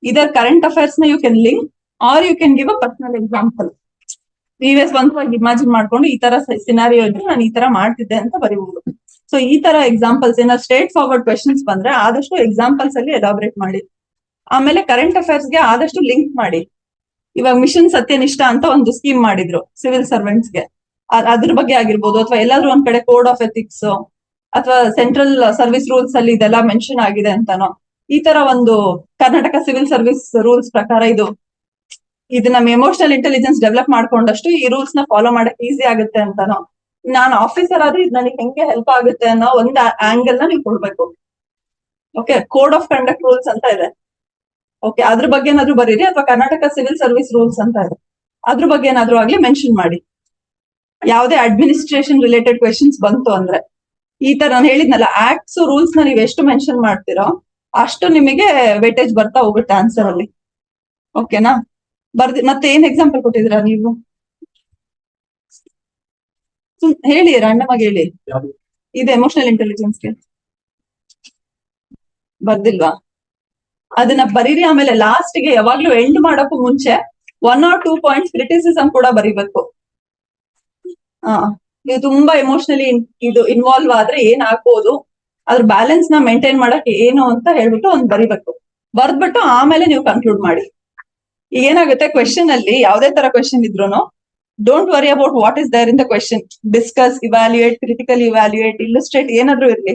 ಇದರ್ current affairs ನ you can link or you can give a personal example. ನೀವೇ ಸ್ವಂತವಾಗಿ ಇಮ್ಯಾಜಿನ್ ಮಾಡ್ಕೊಂಡು ಈ ತರ ಸಿನಾರಿಯೋ ಇದ್ರೆ ನಾನು ಈ ತರ ಮಾಡ್ತಿದ್ದೆ ಅಂತ ಬರೀಬಹುದು. ಸೊ ಈ ತರ ಎಕ್ಸಾಂಪಲ್ಸ್ ಏನಾದ್ರು ಸ್ಟ್ರೇಟ್ ಫಾರ್ವರ್ಡ್ ಕ್ವೆಶನ್ಸ್ ಬಂದ್ರೆ ಆದಷ್ಟು ಎಕ್ಸಾಂಪಲ್ಸ್ ಅಲ್ಲಿ ಎಲಾಬ್ರೇಟ್ ಮಾಡಿ. ಆಮೇಲೆ ಕರೆಂಟ್ ಅಫೇರ್ಸ್ ಗೆ ಆದಷ್ಟು ಲಿಂಕ್ ಮಾಡಿ. ಇವಾಗ ಮಿಷನ್ ಸತ್ಯನಿಷ್ಠ ಅಂತ ಒಂದು ಸ್ಕೀಮ್ ಮಾಡಿದ್ರು ಸಿವಿಲ್ ಸರ್ವೆಂಟ್ಸ್ ಗೆ, ಅದ್ರ ಬಗ್ಗೆ ಆಗಿರ್ಬೋದು, ಅಥವಾ ಎಲ್ಲಾದ್ರೂ ಒಂದ್ ಕಡೆ ಕೋಡ್ ಆಫ್ ಎಥಿಕ್ಸ್ ಅಥವಾ ಸೆಂಟ್ರಲ್ ಸರ್ವಿಸ್ ರೂಲ್ಸ್ ಅಲ್ಲಿ ಇದೆಲ್ಲ ಮೆನ್ಷನ್ ಆಗಿದೆ ಅಂತಾನೋ, ಈ ತರ ಒಂದು ಕರ್ನಾಟಕ ಸಿವಿಲ್ ಸರ್ವಿಸ್ ರೂಲ್ಸ್ ಪ್ರಕಾರ ಇದು ನಮ್ ಎಮೋಷನಲ್ ಇಂಟೆಲಿಜೆನ್ಸ್ ಡೆವಲಪ್ ಮಾಡ್ಕೊಂಡಷ್ಟು ಈ ರೂಲ್ಸ್ ನ ಫಾಲೋ ಮಾಡಕ್ ಈಸಿ ಆಗುತ್ತೆ ಅಂತಾನೋ, ನಾನು ಆಫೀಸರ್ ಆದ್ರೆ ಇದು ನನಗೆ ಹೆಂಗೆ ಹೆಲ್ಪ್ ಆಗುತ್ತೆ ಅನ್ನೋ ಒಂದು ಆಂಗಲ್ ನ ನೀವು ಕೊಡ್ಬೇಕು. Okay, code of conduct rules ಅಂತ ಇದೆ. ಓಕೆ, ಅದ್ರ ಬಗ್ಗೆ ಏನಾದ್ರು ಬರೀರಿ, ಅಥವಾ ಕರ್ನಾಟಕ ಸಿವಿಲ್ ಸರ್ವಿಸ್ ರೂಲ್ಸ್ ಅಂತ ಇದೆ, ಅದ್ರ ಬಗ್ಗೆ ಏನಾದ್ರು ಆಗ್ಲಿ ಮೆನ್ಷನ್ ಮಾಡಿ. ಯಾವುದೇ ಅಡ್ಮಿನಿಸ್ಟ್ರೇಷನ್ ರಿಲೇಟೆಡ್ ಕ್ವೆಶನ್ಸ್ ಬಂತು ಅಂದ್ರೆ, ಈ ತರ ನಾನು ಹೇಳಿದ್ನಲ್ಲ, ಆಕ್ಟ್ಸ್ ರೂಲ್ಸ್ ನ ನೀವು ಎಷ್ಟು ಮೆನ್ಷನ್ ಮಾಡ್ತೀರೋ ಅಷ್ಟು ನಿಮಗೆ ವೇಟೇಜ್ ಬರ್ತಾ ಹೋಗುತ್ತೆ ಆನ್ಸರ್ ಅಲ್ಲಿ. ಓಕೆನಾ? ಮತ್ತೆ ಏನ್ ಎಕ್ಸಾಂಪಲ್ ಕೊಟ್ಟಿದ್ದೀರಾ ನೀವು? ಹೇಳಿ, ರ್ಯಾಂಡಮ್ ಆಗಿ ಹೇಳಿ. ಇದು ಎಮೋಷನಲ್ ಇಂಟೆಲಿಜೆನ್ಸ್ಗೆ ಬರ್ದಿಲ್ವಾ? ಅದನ್ನ ಬರೀರಿ. ಆಮೇಲೆ ಲಾಸ್ಟ್ ಗೆ ಯಾವಾಗ್ಲೂ ಎಂಡ್ ಮಾಡೋಕ್ಕೂ ಮುಂಚೆ 1 or 2 ಪಾಯಿಂಟ್ಸ್ ಕ್ರಿಟಿಸಿಸಮ್ ಕೂಡ ಬರೀಬೇಕು. ನೀವು ತುಂಬಾ ಎಮೋಷನಲಿ ಇನ್ವಾಲ್ವ್ ಆದ್ರೆ ಏನ್ ಆಗ್ಬೋದು, ಅದ್ರ ಬ್ಯಾಲೆನ್ಸ್ ನ ಮೇಂಟೈನ್ ಮಾಡಕ್ ಏನು ಅಂತ ಹೇಳ್ಬಿಟ್ಟು ಒಂದ್ ಬರಿಬೇಕು. ಬರ್ದ್ಬಿಟ್ಟು ಆಮೇಲೆ ನೀವು ಕನ್ಕ್ಲೂಡ್ ಮಾಡಿ. ಈಗ ಏನಾಗುತ್ತೆ, ಕ್ವೆಶನ್ ಅಲ್ಲಿ ಯಾವ್ದೇ ತರ ಕ್ವೆಶನ್ ಇದ್ರು don't worry about what is there in the question. Discuss, evaluate, critical evaluate, illustrate ಏನಾದ್ರು ಇರ್ಲಿ,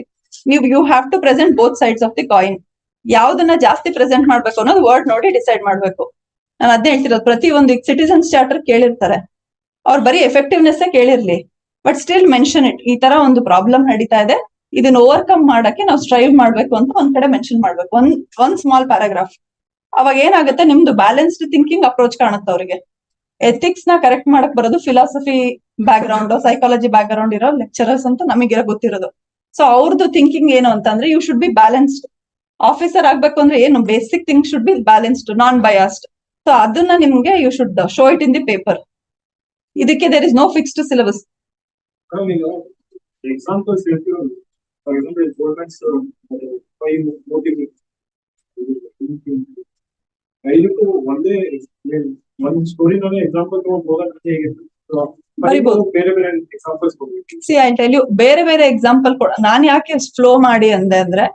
you have to present both sides of the coin. ಯಾವ್ದನ್ನ ಜಾಸ್ತಿ ಪ್ರೆಸೆಂಟ್ ಮಾಡ್ಬೇಕು ಅನ್ನೋದು ವರ್ಡ್ ನೋಡಿ ಡಿಸೈಡ್ ಮಾಡ್ಬೇಕು. ನಾನು ಅದೇ ಹೇಳ್ತಿರೋದು, ಪ್ರತಿ ಒಂದು ಸಿಟಿಸನ್ಸ್ ಚಾರ್ಟರ್ ಕೇಳಿರ್ತಾರೆ, ಅವ್ರು ಬರೀ ಎಫೆಕ್ಟಿವ್ನೆಸ್ ಕೇಳಿರ್ಲಿ, ಬಟ್ ಸ್ಟಿಲ್ ಮೆನ್ಷನ್ ಇಟ್. ಈ ತರ ಒಂದು ಪ್ರಾಬ್ಲಮ್ ನಡೀತಾ ಇದೆ, ಇದನ್ನ ಓವರ್ಕಮ್ ಮಾಡಕ್ಕೆ ನಾವು ಸ್ಟ್ರೈವ್ ಮಾಡ್ಬೇಕು ಅಂತ ಒಂದ್ ಕಡೆ ಮೆನ್ಷನ್ ಮಾಡ್ಬೇಕು, ಒಂದ್ ಸ್ಮಾಲ್ ಪ್ಯಾರಾಗ್ರಾಫ್. ಅವಾಗ ಏನಾಗುತ್ತೆ, ನಿಮ್ದು ಬ್ಯಾಲೆನ್ಸ್ಡ್ ಥಿಂಕಿಂಗ್ ಅಪ್ರೋಚ್ ಕಾಣುತ್ತೆ ಅವ್ರಿಗೆ. ಎಥಿಕ್ಸ್ ನ ಕರೆಕ್ಟ್ ಮಾಡಕ್ ಬರೋದು philosophy background, psychology background ಇರೋ ಲೆಕ್ಚರರ್ಸ್ ಅಂತ ನಮಗಿರೋ ಗೊತ್ತಿರೋದು. ಸೊ ಅವ್ರದ್ದು ಥಿಂಕಿಂಗ್ ಏನು ಅಂತಂದ್ರೆ, you should be balanced. Officer ಆಗ್ಬೇಕು ಅಂದ್ರೆ ಏನು, basic thing should be balanced, non biased. So ಅದನ್ನ ನಿಮ್ಗೆ you should show it in the paper. ಇದಕ್ಕೆ there is no fixed syllabus. Examples for example governments 5 motivate ಐದಕ್ಕೂ ಒಂದೇ ಒಂದು ಸ್ಟೋರಿನೇ ಎಕ್ಸಾಂಪಲ್ ತಗೊಂಡು ಹೋಗೋದು ಹೇಗಿತ್ತು? ಬೇರೆ ಬೇರೆ ಎಕ್ಸಾಂಪಲ್ಸ್ ಕೊಡ್ಬೇಕು. ಸಿ ಐ ಟೆಲ್ ಯು, ಬೇರೆ ಬೇರೆ ಎಕ್ಸಾಂಪಲ್ ನಾನ್ ಯಾಕೆ ಫ್ಲೋ ಮಾಡಿ ಅಂದೆ ಅಂದ್ರೆ,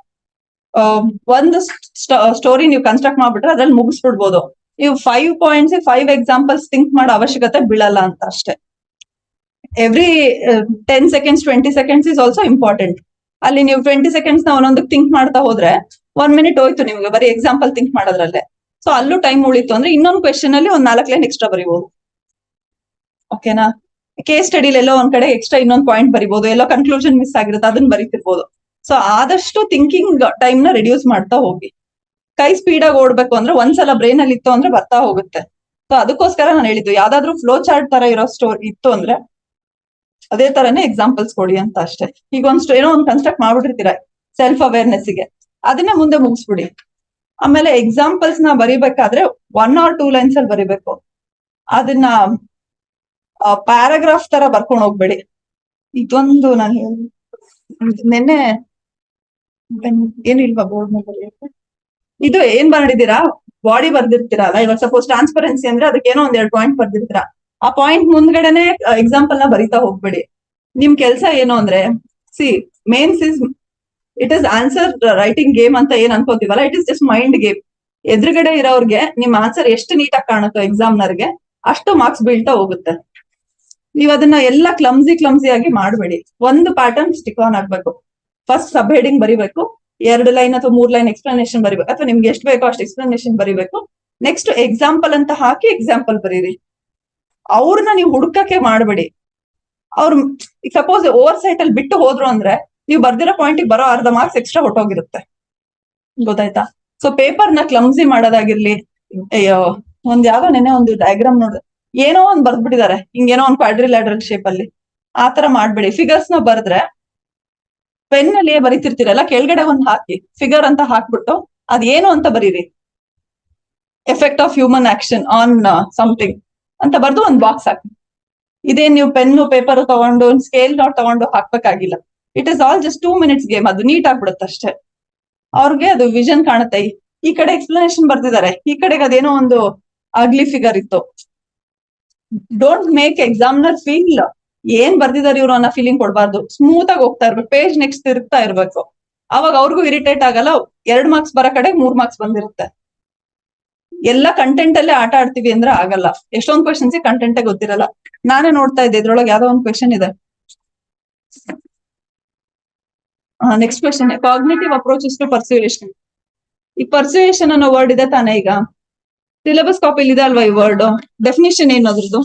ಒಂದು ಸ್ಟೋರಿ ನೀವು ಕನ್ಸ್ಟ್ರಕ್ಟ್ ಮಾಡ್ಬಿಟ್ರೆ ಅದ್ರಲ್ಲಿ ಮುಗಿಸ್ಬಿಡ್ಬೋದು. ನೀವು 5 ಪಾಯಿಂಟ್ಸ್ 5 ಎಕ್ಸಾಂಪಲ್ಸ್ ಥಿಂಕ್ ಮಾಡೋ ಅವಶ್ಯಕತೆ ಬೀಳಲ್ಲ ಅಂತ ಅಷ್ಟೇ. Every 10 seconds 20 seconds is also important. ಅಲ್ಲಿ ನೀವು 20 seconds ನ ಒಂದೊಂದಕ್ಕೆ ಥಿಂಕ್ ಮಾಡ್ತಾ ಹೋದ್ರೆ 1 minute ಹೋಯ್ತು ನಿಮ್ಗೆ ಬರೀ ಎಕ್ಸಾಂಪಲ್ ಥಿಂಕ್ ಮಾಡೋದ್ರಲ್ಲೇ. ಸೊ ಅಲ್ಲೂ ಟೈಮ್ ಉಳಿತು ಅಂದ್ರೆ ಇನ್ನೊಂದು ಕ್ವೆಶನ್ ಅಲ್ಲಿ ಒಂದ್ 4 ಲೈನ್ ಎಕ್ಸ್ಟ್ರಾ ಬರೀಬಹುದು. ಓಕೆನಾ? ಕೇಸ್ ಸ್ಟಡಿಲಿ ಎಲ್ಲೋ ಒಂದ್ ಕಡೆ ಎಕ್ಸ್ಟ್ರಾ ಇನ್ನೊಂದು ಪಾಯಿಂಟ್ ಬರಿಬಹುದು, ಎಲ್ಲೋ ಕನ್ಕ್ಲೂಷನ್ ಮಿಸ್ ಆಗಿರುತ್ತೆ, ಅದನ್ನ ಬರೀತಿರ್ಬೋದು. ಸೊ ಆದಷ್ಟು ಥಿಂಕಿಂಗ್ ಟೈಮ್ ನ ರಿಡ್ಯೂಸ್ ಮಾಡ್ತಾ ಹೋಗಿ. ಕೈ ಸ್ಪೀಡ್ ಆಗಿ ಓಡ್ಬೇಕು ಅಂದ್ರೆ ಒಂದ್ಸಲ ಬ್ರೈನ್ ಅಲ್ಲಿ ಇತ್ತು ಅಂದ್ರೆ ಬರ್ತಾ ಹೋಗುತ್ತೆ. ಸೊ ಅದಕ್ಕೋಸ್ಕರ ನಾನು ಹೇಳಿದ್ದು, ಯಾವ್ದಾದ್ರು ಫ್ಲೋ ಚಾರ್ಟ್ ತರ ಇರೋ ಸ್ಟೋರಿ ಇತ್ತು ಅಂದ್ರೆ ಅದೇ ತರನೇ ಎಕ್ಸಾಂಪಲ್ಸ್ ಕೊಡಿ ಅಂತ ಅಷ್ಟೇ. ಈಗ ಏನೋ ಒಂದು ಕನ್ಸ್ಟ್ರಕ್ಟ್ ಮಾಡ್ಬಿಟ್ಟಿರ್ತೀರ ಸೆಲ್ಫ್ ಅವೇರ್ನೆಸ್ ಗೆ, ಅದನ್ನೇ ಮುಂದೆ ಮುಗಿಸ್ಬಿಡಿ. ಆಮೇಲೆ ಎಕ್ಸಾಂಪಲ್ಸ್ ನ ಬರಿಬೇಕಾದ್ರೆ 1 or 2 lines ಅಲ್ಲಿ ಬರಿಬೇಕು. ಅದನ್ನ ಪ್ಯಾರಾಗ್ರಾಫ್ ತರ ಬರ್ಕೊಂಡು ಹೋಗ್ಬೇಡಿ. ಇದೊಂದು ನಾನು ನಿನ್ನೆ ಏನಿಲ್ವಾ ಬೋರ್ಡ್ ಮೇಲೆ ಇದು ಏನ್ ಮಾಡಿದೀರಾ, ಬಾಡಿ ಬರ್ದಿರ್ತೀರಲ್ಲ, ಇವಾಗ ಸಪೋಸ್ ಟ್ರಾನ್ಸ್ಪರೆನ್ಸಿ ಅಂದ್ರೆ ಅದಕ್ಕೆ ಏನೋ ಒಂದ್ 2 ಪಾಯಿಂಟ್ ಬರ್ದಿರ್ತೀರಾ, ಆ ಪಾಯಿಂಟ್ ಮುಂದ್ಗಡೆನೆ ಎಕ್ಸಾಂಪಲ್ ನ ಬರಿತಾ ಹೋಗ್ಬೇಡಿ. ನಿಮ್ ಕೆಲ್ಸ ಏನು ಅಂದ್ರೆ, mains it is answer writing game ಅಂತ ಏನ್ ಅನ್ಕೋತೀವಲ್ಲ, it is just mind game. ಎದುರುಗಡೆ ಇರೋರ್ಗೆ ನಿಮ್ ಆನ್ಸರ್ ಎಷ್ಟು ನೀಟಾಗಿ ಕಾಣುತ್ತೋ ಎಕ್ಸಾಮ್ನರ್ಗೆ ಅಷ್ಟು ಮಾರ್ಕ್ಸ್ ಬೀಳ್ತಾ ಹೋಗುತ್ತೆ. ನೀವ್ ಅದನ್ನ ಎಲ್ಲ ಕ್ಲಮ್ಸಿ ಆಗಿ ಮಾಡ್ಬೇಡಿ. ಒಂದು ಪ್ಯಾಟರ್ನ್ ಸ್ಟಿಕ್ ಆನ್ ಆಗ್ಬೇಕು. ಫಸ್ಟ್ ಸಬ್ ಹೆಡಿಂಗ್ ಬರಿಬೇಕು, 2 ಲೈನ್ ಅಥವಾ 3 ಲೈನ್ ಎಕ್ಸ್ಪ್ಲನೇಷನ್ ಬರಿಬೇಕು, ಅಥವಾ ನಿಮ್ಗೆ ಎಷ್ಟು ಬೇಕೋ ಅಷ್ಟು ಎಕ್ಸ್ಪ್ಲನೇಷನ್ ಬರಿಬೇಕು. ನೆಕ್ಸ್ಟ್ ಎಕ್ಸಾಂಪಲ್ ಅಂತ ಹಾಕಿ ಎಕ್ಸಾಂಪಲ್ ಬರೀರಿ. ಅವ್ರನ್ನ ನೀವು ಹುಡುಕಕ್ಕೆ ಮಾಡ್ಬೇಡಿ. ಅವ್ರು ಸಪೋಸ್ ಓವರ್ ಸೈಟ್ ಅಲ್ಲಿ ಬಿಟ್ಟು ಹೋದ್ರು ಅಂದ್ರೆ ನೀವು ಬರ್ದಿರೋ ಪಾಯಿಂಟಿಗೆ ಬರೋ ಅರ್ಧ ಮಾರ್ಕ್ಸ್ ಎಕ್ಸ್ಟ್ರಾ ಹೊಟ್ಟೋಗಿರುತ್ತೆ. ಗೊತ್ತಾಯ್ತಾ? ಸೊ ಪೇಪರ್ ನ ಕ್ಲಮ್ಸಿ ಮಾಡೋದಾಗಿರ್ಲಿ, ಒಂದ್ ಯಾವ್ದೋ ನೆನೆ ಒಂದು ಡಯಾಗ್ರಾಮ್ ನೋಡಿದ್ರೆ ಏನೋ ಒಂದ್ ಬರ್ದ್ಬಿಟ್ಟಿದ್ದಾರೆ, ಹಿಂಗೇನೋ ಒಂದು ಕ್ವಾಡ್ರಿಲ್ಯಾಟ್ರಲ್ ಶೇಪ್ ಅಲ್ಲಿ, ಆತರ ಮಾಡ್ಬೇಡಿ. ಫಿಗರ್ಸ್ ನ ಬರ್ದ್ರೆ ಪೆನ್ ಅಲ್ಲಿ ಬರೀತಿರ್ತೀರಲ್ಲ, ಕೆಳಗಡೆ ಒಂದ್ ಹಾಕಿ ಫಿಗರ್ ಅಂತ ಹಾಕ್ಬಿಟ್ಟು ಅದೇನು ಅಂತ ಬರೀರಿ. Effect of human action on something ಅಂತ ಬರ್ದು ಒಂದ್ ಬಾಕ್ಸ್ ಹಾಕಿ. ಇದೇನ್ ನೀವು ಪೆನ್ನು ಪೇಪರ್ ತಗೊಂಡು ಸ್ಕೇಲ್ ನೋಟ್ ತಗೊಂಡು ಹಾಕ್ಬೇಕಾಗಿಲ್ಲ. It is all just 2 minutes game. ಅದು ನೀಟ್ ಆಗ್ಬಿಡುತ್ತೆ ಅಷ್ಟೇ. ಅವ್ರಿಗೆ ಅದು ವಿಷನ್ ಕಾಣುತ್ತೆ. ಈ ಕಡೆ ಎಕ್ಸ್ಪ್ಲನೇಷನ್ ಬರ್ತಿದ್ದಾರೆ, ಈ ಕಡೆಗೆ ಅದೇನೋ ಒಂದು ಅಗ್ಲಿ ಫಿಗರ್ ಇತ್ತು. ಡೋಂಟ್ ಮೇಕ್ ಎಕ್ಸಾಮ್ನರ್ ಫೀಲ್ ಏನ್ ಬರ್ದಿದ್ದಾರೆ ಇವ್ರು ಅನ್ನೋ ಫೀಲಿಂಗ್ ಕೊಡ್ಬಾರ್ದು. ಸ್ಮೂತ್ ಆಗಿ ಹೋಗ್ತಾ ಇರ್ಬೇಕು, ಪೇಜ್ ನೆಕ್ಸ್ಟ್ ತಿರುಗ್ತಾ ಇರ್ಬೇಕು. ಅವಾಗ ಅವ್ರಿಗೂ ಇರಿಟೇಟ್ ಆಗಲ್ಲ. 2 ಮಾರ್ಕ್ಸ್ ಬರೋ ಕಡೆ 3 ಮಾರ್ಕ್ಸ್ ಬಂದಿರುತ್ತೆ. ಎಲ್ಲ ಕಂಟೆಂಟ್ ಅಲ್ಲೇ ಆಟ ಆಡ್ತೀವಿ ಅಂದ್ರೆ ಆಗಲ್ಲ. ಎಷ್ಟೊಂದು ಕ್ವೆಶನ್ಸ್ ಕಂಟೆಂಟೇ ಗೊತ್ತಿರಲ್ಲ. ನಾನೇ ನೋಡ್ತಾ ಇದ್ದೆ, ಇದ್ರೊಳಗೆ ಯಾವ್ದೋ ಒಂದು ಕ್ವೆಶನ್ ಇದೆ. Next question, cognitive approaches to persuasion. ಈ ಪರ್ಸುಯೇಷನ್ ಅನ್ನೋ ವರ್ಡ್ ಇದೆ ತಾನೇ, ಈಗ ಸಿಲೆಬಸ್ ಕಾಪಿಲಿ ಇದೆ ಅಲ್ವಾ ಈ ವರ್ಡ್. ಡೆಫಿನಿಷನ್ ಏನು ಅದ್ರದ್ದು?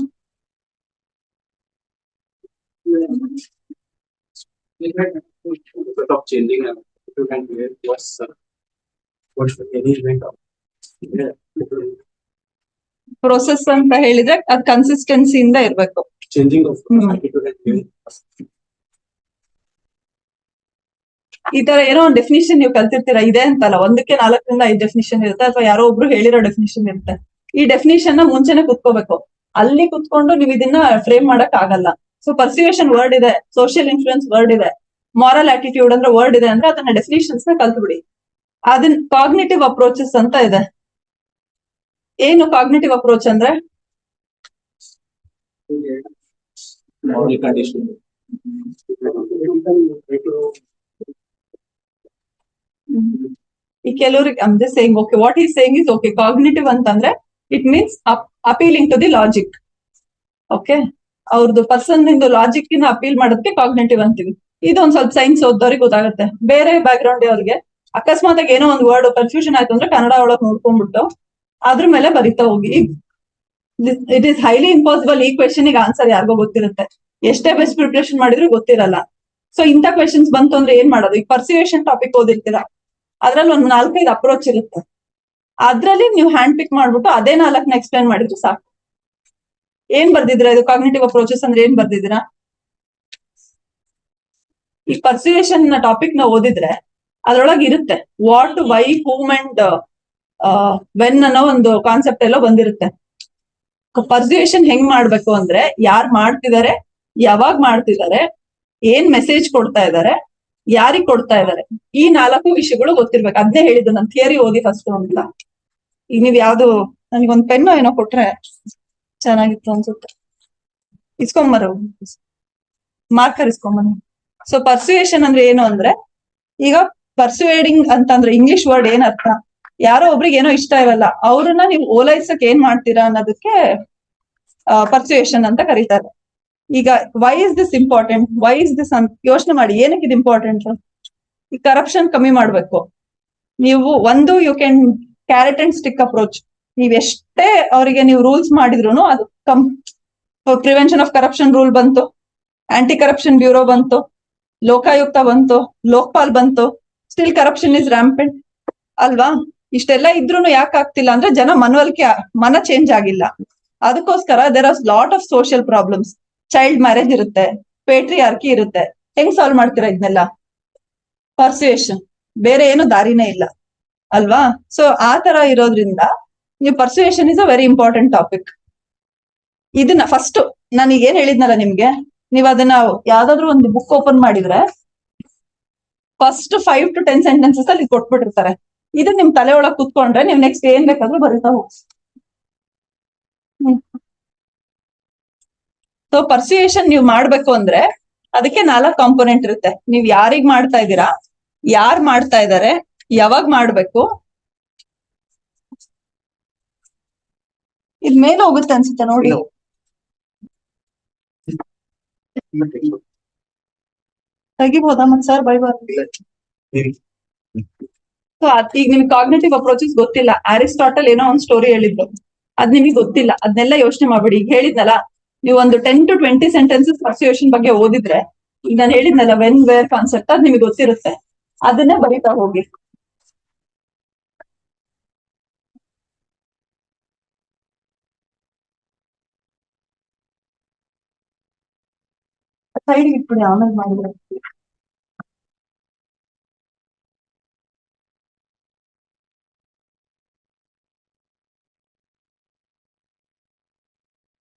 of changing you can create what's the arrangement of process ಅಂತ ಹೇಳಿದ್ರೆ ಅದ್ ಕನ್ಸಿಸ್ಟೆನ್ಸಿಯಿಂದ ಇರ್ಬೇಕು. changing of attitude and behavior. ಈ ತರ ಏನೋ ಒಂದು ಡೆಫಿನಿಷನ್ ನೀವು ಕಲ್ತಿರ್ತೀರಾ, ಇದೆ ಅಂತಲ್ಲ, 1ಕ್ಕೆ 4ರಿಂದ 5 ಡೆಫಿನಿಷನ್ ಇರುತ್ತೆ, ಅಥವಾ ಯಾರೋ ಒಬ್ರು ಹೇಳಿರೋ ಡೆಫಿನಿಷನ್ ಇರುತ್ತೆ. ಈ ಡೆಫಿನಿಷನ್ ನ ಮುಂಚೆನೆ ಕುತ್ಕೋಬೇಕು. ಅಲ್ಲಿ ಕುತ್ಕೊಂಡು ನೀವು ಇದನ್ನ ಫ್ರೇಮ್ ಮಾಡಕ್ ಆಗಲ್ಲ. ಸೊ ಪರ್ಸುಯೇಷನ್ ವರ್ಡ್ ಇದೆ, ಸೋಷಿಯಲ್ ಇನ್ಫ್ಲೂಯೆನ್ಸ್ ವರ್ಡ್ ಇದೆ, ಮಾರಲ್ ಆಟಿಟ್ಯೂಡ್ ಅಂದ್ರೆ ವರ್ಡ್ ಇದೆ ಅಂದ್ರೆ ಅದನ್ನ ಡೆಫಿನಿಷನ್ಸ್ ನ ಕಲ್ತ್ಬಿಡಿ. ಅದನ್ನ ಕಾಗ್ನಿಟಿವ್ ಅಪ್ರೋಚಸ್ ಅಂತ ಇದೆ. ಏನು ಕಾಗ್ನಿಟಿವ್ ಅಪ್ರೋಚ್ ಅಂದ್ರೆ? Moral condition. ಈ ಕೆಲವ್ರಿಗೆ I'm just saying, okay, what he's saying is okay. Cognitive ಅಂತಂದ್ರೆ it means appealing to the logic. Okay, ಅವ್ರದ್ದು ಪರ್ಸನ್ ಇಂದು ಲಾಜಿಕ್ ನ ಅಪೀಲ್ ಮಾಡೋದಕ್ಕೆ ಕಾಗ್ನಿಟಿವ್ ಅಂತೀವಿ. ಇದೊಂದ್ ಸ್ವಲ್ಪ ಸೈನ್ಸ್ ಓದೋರಿಗೆ ಗೊತ್ತಾಗುತ್ತೆ. ಬೇರೆ ಬ್ಯಾಕ್ ಗ್ರೌಂಡ್ ಅವ್ರಿಗೆ ಅಕಸ್ಮಾತ್ ಆಗಿ ಏನೋ ಒಂದು ವರ್ಡ್ ಕನ್ಫ್ಯೂಷನ್ ಆಯ್ತು ಅಂದ್ರೆ ಕನ್ನಡ ಒಳಗ್ ನೋಡ್ಕೊಂಡ್ಬಿಟ್ಟು ಅದ್ರ ಮೇಲೆ ಬರಿತಾ ಹೋಗಿ. ಇಟ್ ಈಸ್ ಹೈಲಿ ಇಂಪಾಸಿಬಲ್ ಈ ಕ್ವೆಶನ್ ಗೆ ಆನ್ಸರ್ ಯಾರಿಗೋ ಗೊತ್ತಿರುತ್ತೆ, ಎಷ್ಟೇ ಬೆಸ್ಟ್ ಪ್ರಿಪರೇಷನ್ ಮಾಡಿದ್ರು ಗೊತ್ತಿರಲ್ಲ. ಸೊ ಇಂಥ ಕ್ವೆಶನ್ಸ್ ಬಂತು ಅಂದ್ರೆ ಏನ್ ಮಾಡೋದು? ಈಗ ಪರ್ಸುಯೇಷನ್ ಟಾಪಿಕ್ ಓದಿರ್ತೀರಾ, ಅದ್ರಲ್ಲಿ ಒಂದ್ 4-5 ಅಪ್ರೋಚ್ ಇರುತ್ತೆ. ಅದ್ರಲ್ಲಿ ನೀವು ಹ್ಯಾಂಡ್ ಪಿಕ್ ಮಾಡ್ಬಿಟ್ಟು ಅದೇ 4ನ ಎಕ್ಸ್ಪ್ಲೇನ್ ಮಾಡಿದ್ರು ಸಾಕು. ಏನ್ ಬರ್ದಿದ್ದೀರಾ? ಇದು ಕಾಗ್ನಿಟಿವ್ ಅಪ್ರೋಚಸ್ ಅಂದ್ರೆ ಏನ್ ಬರ್ದಿದ್ದೀರಾ? ಈ ಪರ್ಸುಯೇಷನ್ ಟಾಪಿಕ್ ನ ಓದಿದ್ರೆ ಅದ್ರೊಳಗೆ ಇರುತ್ತೆ what, why, whom and when ಅನ್ನೋ ಒಂದು ಕಾನ್ಸೆಪ್ಟ್ ಎಲ್ಲೋ ಬಂದಿರುತ್ತೆ. ಪರ್ಸುಯೇಷನ್ ಹೆಂಗ್ ಮಾಡ್ಬೇಕು ಅಂದ್ರೆ ಯಾರ್ ಮಾಡ್ತಿದ್ದಾರೆ, ಯಾವಾಗ ಮಾಡ್ತಿದ್ದಾರೆ, ಏನ್ ಮೆಸೇಜ್ ಕೊಡ್ತಾ ಇದ್ದಾರೆ, ಯಾರಿಗ್ ಕೊಡ್ತಾ ಇದ್ದಾರೆ, ಈ 4 ವಿಷಯಗಳು ಗೊತ್ತಿರ್ಬೇಕು. ಅದ್ನೇ ಹೇಳಿದ್ದು ನಾನು ಥಿಯರಿ ಓದಿ ಫಸ್ಟ್ ಅಂತ. ಈಗ ನೀವ್ ಯಾವ್ದು ನನಗೊಂದ್ ಪೆನ್ ಏನೋ ಕೊಟ್ರೆ ಚೆನ್ನಾಗಿತ್ತು ಅನ್ಸುತ್ತೆ, ಇಸ್ಕೊಂಬರ ಮಾರ್ಕರ್ ಇಸ್ಕೊಂಬನ್ನಿ. ಸೊ ಪರ್ಸುಯೇಷನ್ ಅಂದ್ರೆ ಏನು ಅಂದ್ರೆ, ಈಗ ಪರ್ಸುವೇಡಿಂಗ್ ಅಂತಂದ್ರೆ ಇಂಗ್ಲಿಷ್ ವರ್ಡ್ ಏನ್ ಅರ್ಥ? ಯಾರೋ ಒಬ್ರಿಗೆ ಏನೋ ಇಷ್ಟ ಇರಲ್ಲ, ಅವ್ರನ್ನ ನೀವು ಓಲೈಸಕ್ ಏನ್ ಮಾಡ್ತೀರಾ ಅನ್ನೋದಕ್ಕೆ ಪರ್ಸುಯೇಷನ್ ಅಂತ ಕರೀತಾರೆ. ಈಗ why is this important, why is this ಅಂತ ಯೋಚನೆ ಮಾಡಿ, ಏನಕ್ಕೆ ಇದು ಇಂಪಾರ್ಟೆಂಟ್? ಈ ಕರಪ್ಷನ್ ಕಮ್ಮಿ ಮಾಡ್ಬೇಕು. ನೀವು ಒಂದು you can carrot and stick approach. ನೀವ್ ಎಷ್ಟೇ ಅವರಿಗೆ ನೀವು ರೂಲ್ಸ್ ಮಾಡಿದ್ರು ಅದು ಪ್ರಿವೆನ್ಷನ್ ಆಫ್ ಕರಪ್ಷನ್ ರೂಲ್ ಬಂತು, ಆಂಟಿ ಕರಪ್ಷನ್ ಬ್ಯೂರೋ ಬಂತು, ಲೋಕಾಯುಕ್ತ ಬಂತು, ಲೋಕ್ಪಾಲ್ ಬಂತು, ಸ್ಟಿಲ್ ಕರಪ್ಷನ್ ಇಸ್ ರ್ಯಾಂಪೆಂಟ್ ಅಲ್ವಾ? ಇಷ್ಟೆಲ್ಲ ಇದ್ರೂ ಯಾಕೆ ಆಗ್ತಿಲ್ಲ ಅಂದ್ರೆ ಜನ ಮನ ಚೇಂಜ್ ಆಗಿಲ್ಲ. ಅದಕ್ಕೋಸ್ಕರ there are lot of social problems. Child marriage ಇರುತ್ತೆ, ಪೇಟ್ರಿಯಾರ್ಕಿ ಇರುತ್ತೆ. ಹೆಂಗ್ ಸಾಲ್ವ್ ಮಾಡ್ತೀರಾ ಇದನ್ನೆಲ್ಲ? ಪರ್ಸುಯೇಷನ್, ಬೇರೆ ಏನು ದಾರಿನೇ ಇಲ್ಲ ಅಲ್ವಾ? ಸೊ ಆ ತರ ಇರೋದ್ರಿಂದ ನೀವು persuasion is a very important topic. ಇದನ್ನ ಫಸ್ಟ್ ನಾನು ಏನ್ ಹೇಳಿದ್ನಲ್ಲ ನಿಮ್ಗೆ, ನೀವ್ ಅದನ್ನ ಯಾವ್ದಾದ್ರು ಒಂದು ಬುಕ್ ಓಪನ್ ಮಾಡಿದ್ರೆ ಫಸ್ಟ್ 5 to 10 ಸೆಂಟೆನ್ಸಸ್ ಅಲ್ಲಿ ಕೊಟ್ಬಿಟ್ಟಿರ್ತಾರೆ. ಇದು ನಿಮ್ ತಲೆ ಒಳಗ್ ಕುತ್ಕೊಂಡ್ರೆ ನೀವ್ ನೆಕ್ಸ್ಟ್ ಏನ್ ಬೇಕಾದ್ರೂ ಬರೀತಾ ಹೋಗಿ. ಸೊ ಪರ್ಸುಯೇಷನ್ ನೀವು ಮಾಡ್ಬೇಕು ಅಂದ್ರೆ ಅದಕ್ಕೆ 4 ಕಾಂಪೋನೆಂಟ್ ಇರುತ್ತೆ. ನೀವ್ ಯಾರಿಗ್ ಮಾಡ್ತಾ ಇದ್ದೀರಾ, ಯಾರ್ ಮಾಡ್ತಾ ಇದಾರೆ, ಯಾವಾಗ ಮಾಡ್ಬೇಕು. ಇದ್ ಮೇಲೆ ಹೋಗುತ್ತೆ ಅನ್ಸುತ್ತೆ ನೋಡಿ, ತೆಗಿಬೋದಾ ಮತ್ ಸರ್ ಬೈಬಾರ್ದು. ಸೊ ಈಗ ನಿಮ್ಗೆ ಕಾಗ್ನಿಟಿವ್ ಅಪ್ರೋಚಸ್ ಗೊತ್ತಿಲ್ಲ, ಅರಿಸ್ಟಾಟಲ್ ಏನೋ ಒಂದ್ ಸ್ಟೋರಿ ಹೇಳಿದ್ರು, ಅದ್ ನಿಮಗೆ ಗೊತ್ತಿಲ್ಲ, ಅದನ್ನೆಲ್ಲ ಯೋಚನೆ ಮಾಡ್ಬೇಡಿ. ಈಗ ಹೇಳಿದ್ನಲ್ಲ, ನೀವು ಒಂದು 10 to 20 ಸೆಂಟೆನ್ಸಸ್ ಪರ್ಸುಯೇಷನ್ ಬಗ್ಗೆ ಓದಿದ್ರೆ, ಈಗ ನಾನು ಹೇಳಿದ್ನಲ್ಲ ವೆನ್ ವೇರ್ ಕಾನ್ಸೆಪ್ಟ್, ಅದ್ ನಿಮಗೆ ಗೊತ್ತಿರುತ್ತೆ, ಅದನ್ನೇ ಬರೀತಾ ಹೋಗಿ. ಸೈಡ್ ಇಟ್ಬಿಡಿ, ಆಮೇಲೆ ಮಾಡಿದ್ರೆ.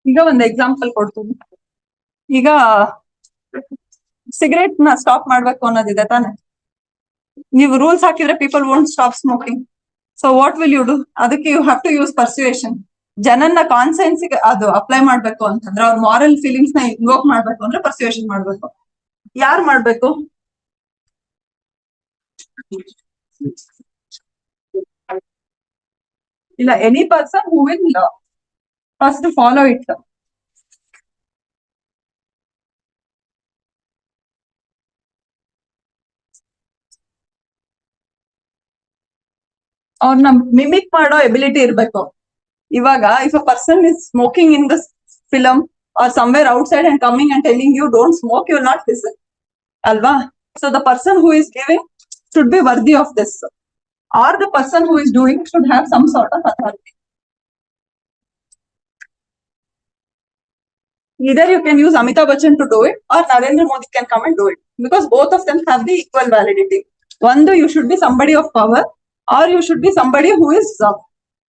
ಈಗ ಒಂದು ಎಕ್ಸಾಂಪಲ್ ಕೊಡ್ತೀನಿ. ಈಗ ಸಿಗರೇಟ್ ನ ಸ್ಟಾಪ್ ಮಾಡ್ಬೇಕು ಅನ್ನೋದಿದೆ ತಾನೆ, ನೀವು ರೂಲ್ಸ್ ಹಾಕಿದ್ರೆ people won't stop smoking. So what will you do? ಅದಕ್ಕೆ you have to use persuasion. ಜನನ್ನ ಕಾನ್ಸೆನ್ಸ್ ಅದು ಅಪ್ಲೈ ಮಾಡ್ಬೇಕು ಅಂತಂದ್ರೆ, ಅವ್ರ ಮಾರಲ್ ಫೀಲಿಂಗ್ಸ್ ನ ಇನ್ವೋಕ್ ಮಾಡ್ಬೇಕು ಅಂದ್ರೆ ಪರ್ಸ್ಯುಯೇಷನ್ ಮಾಡ್ಬೇಕು. ಯಾರು ಮಾಡ್ಬೇಕು? ಇಲ್ಲ, any person who will first follow it. ಅವ್ರನ್ನ ಮಿಮಿಕ್ ಮಾಡೋ ಎಬಿಲಿಟಿ ಇರ್ಬೇಕು. ಇವಾಗ if a person is smoking in the film or somewhere outside and coming and telling you don't smoke, you will not listen ಅಲ್ವಾ? So the person who is giving should be worthy of this, or the person who is doing should have some sort of authority. Either you can use Amitabh Bachchan to do it, or Narendra Modi can come and do it, because both of them have the equal validity. One, you should be somebody of power, or you should be somebody who is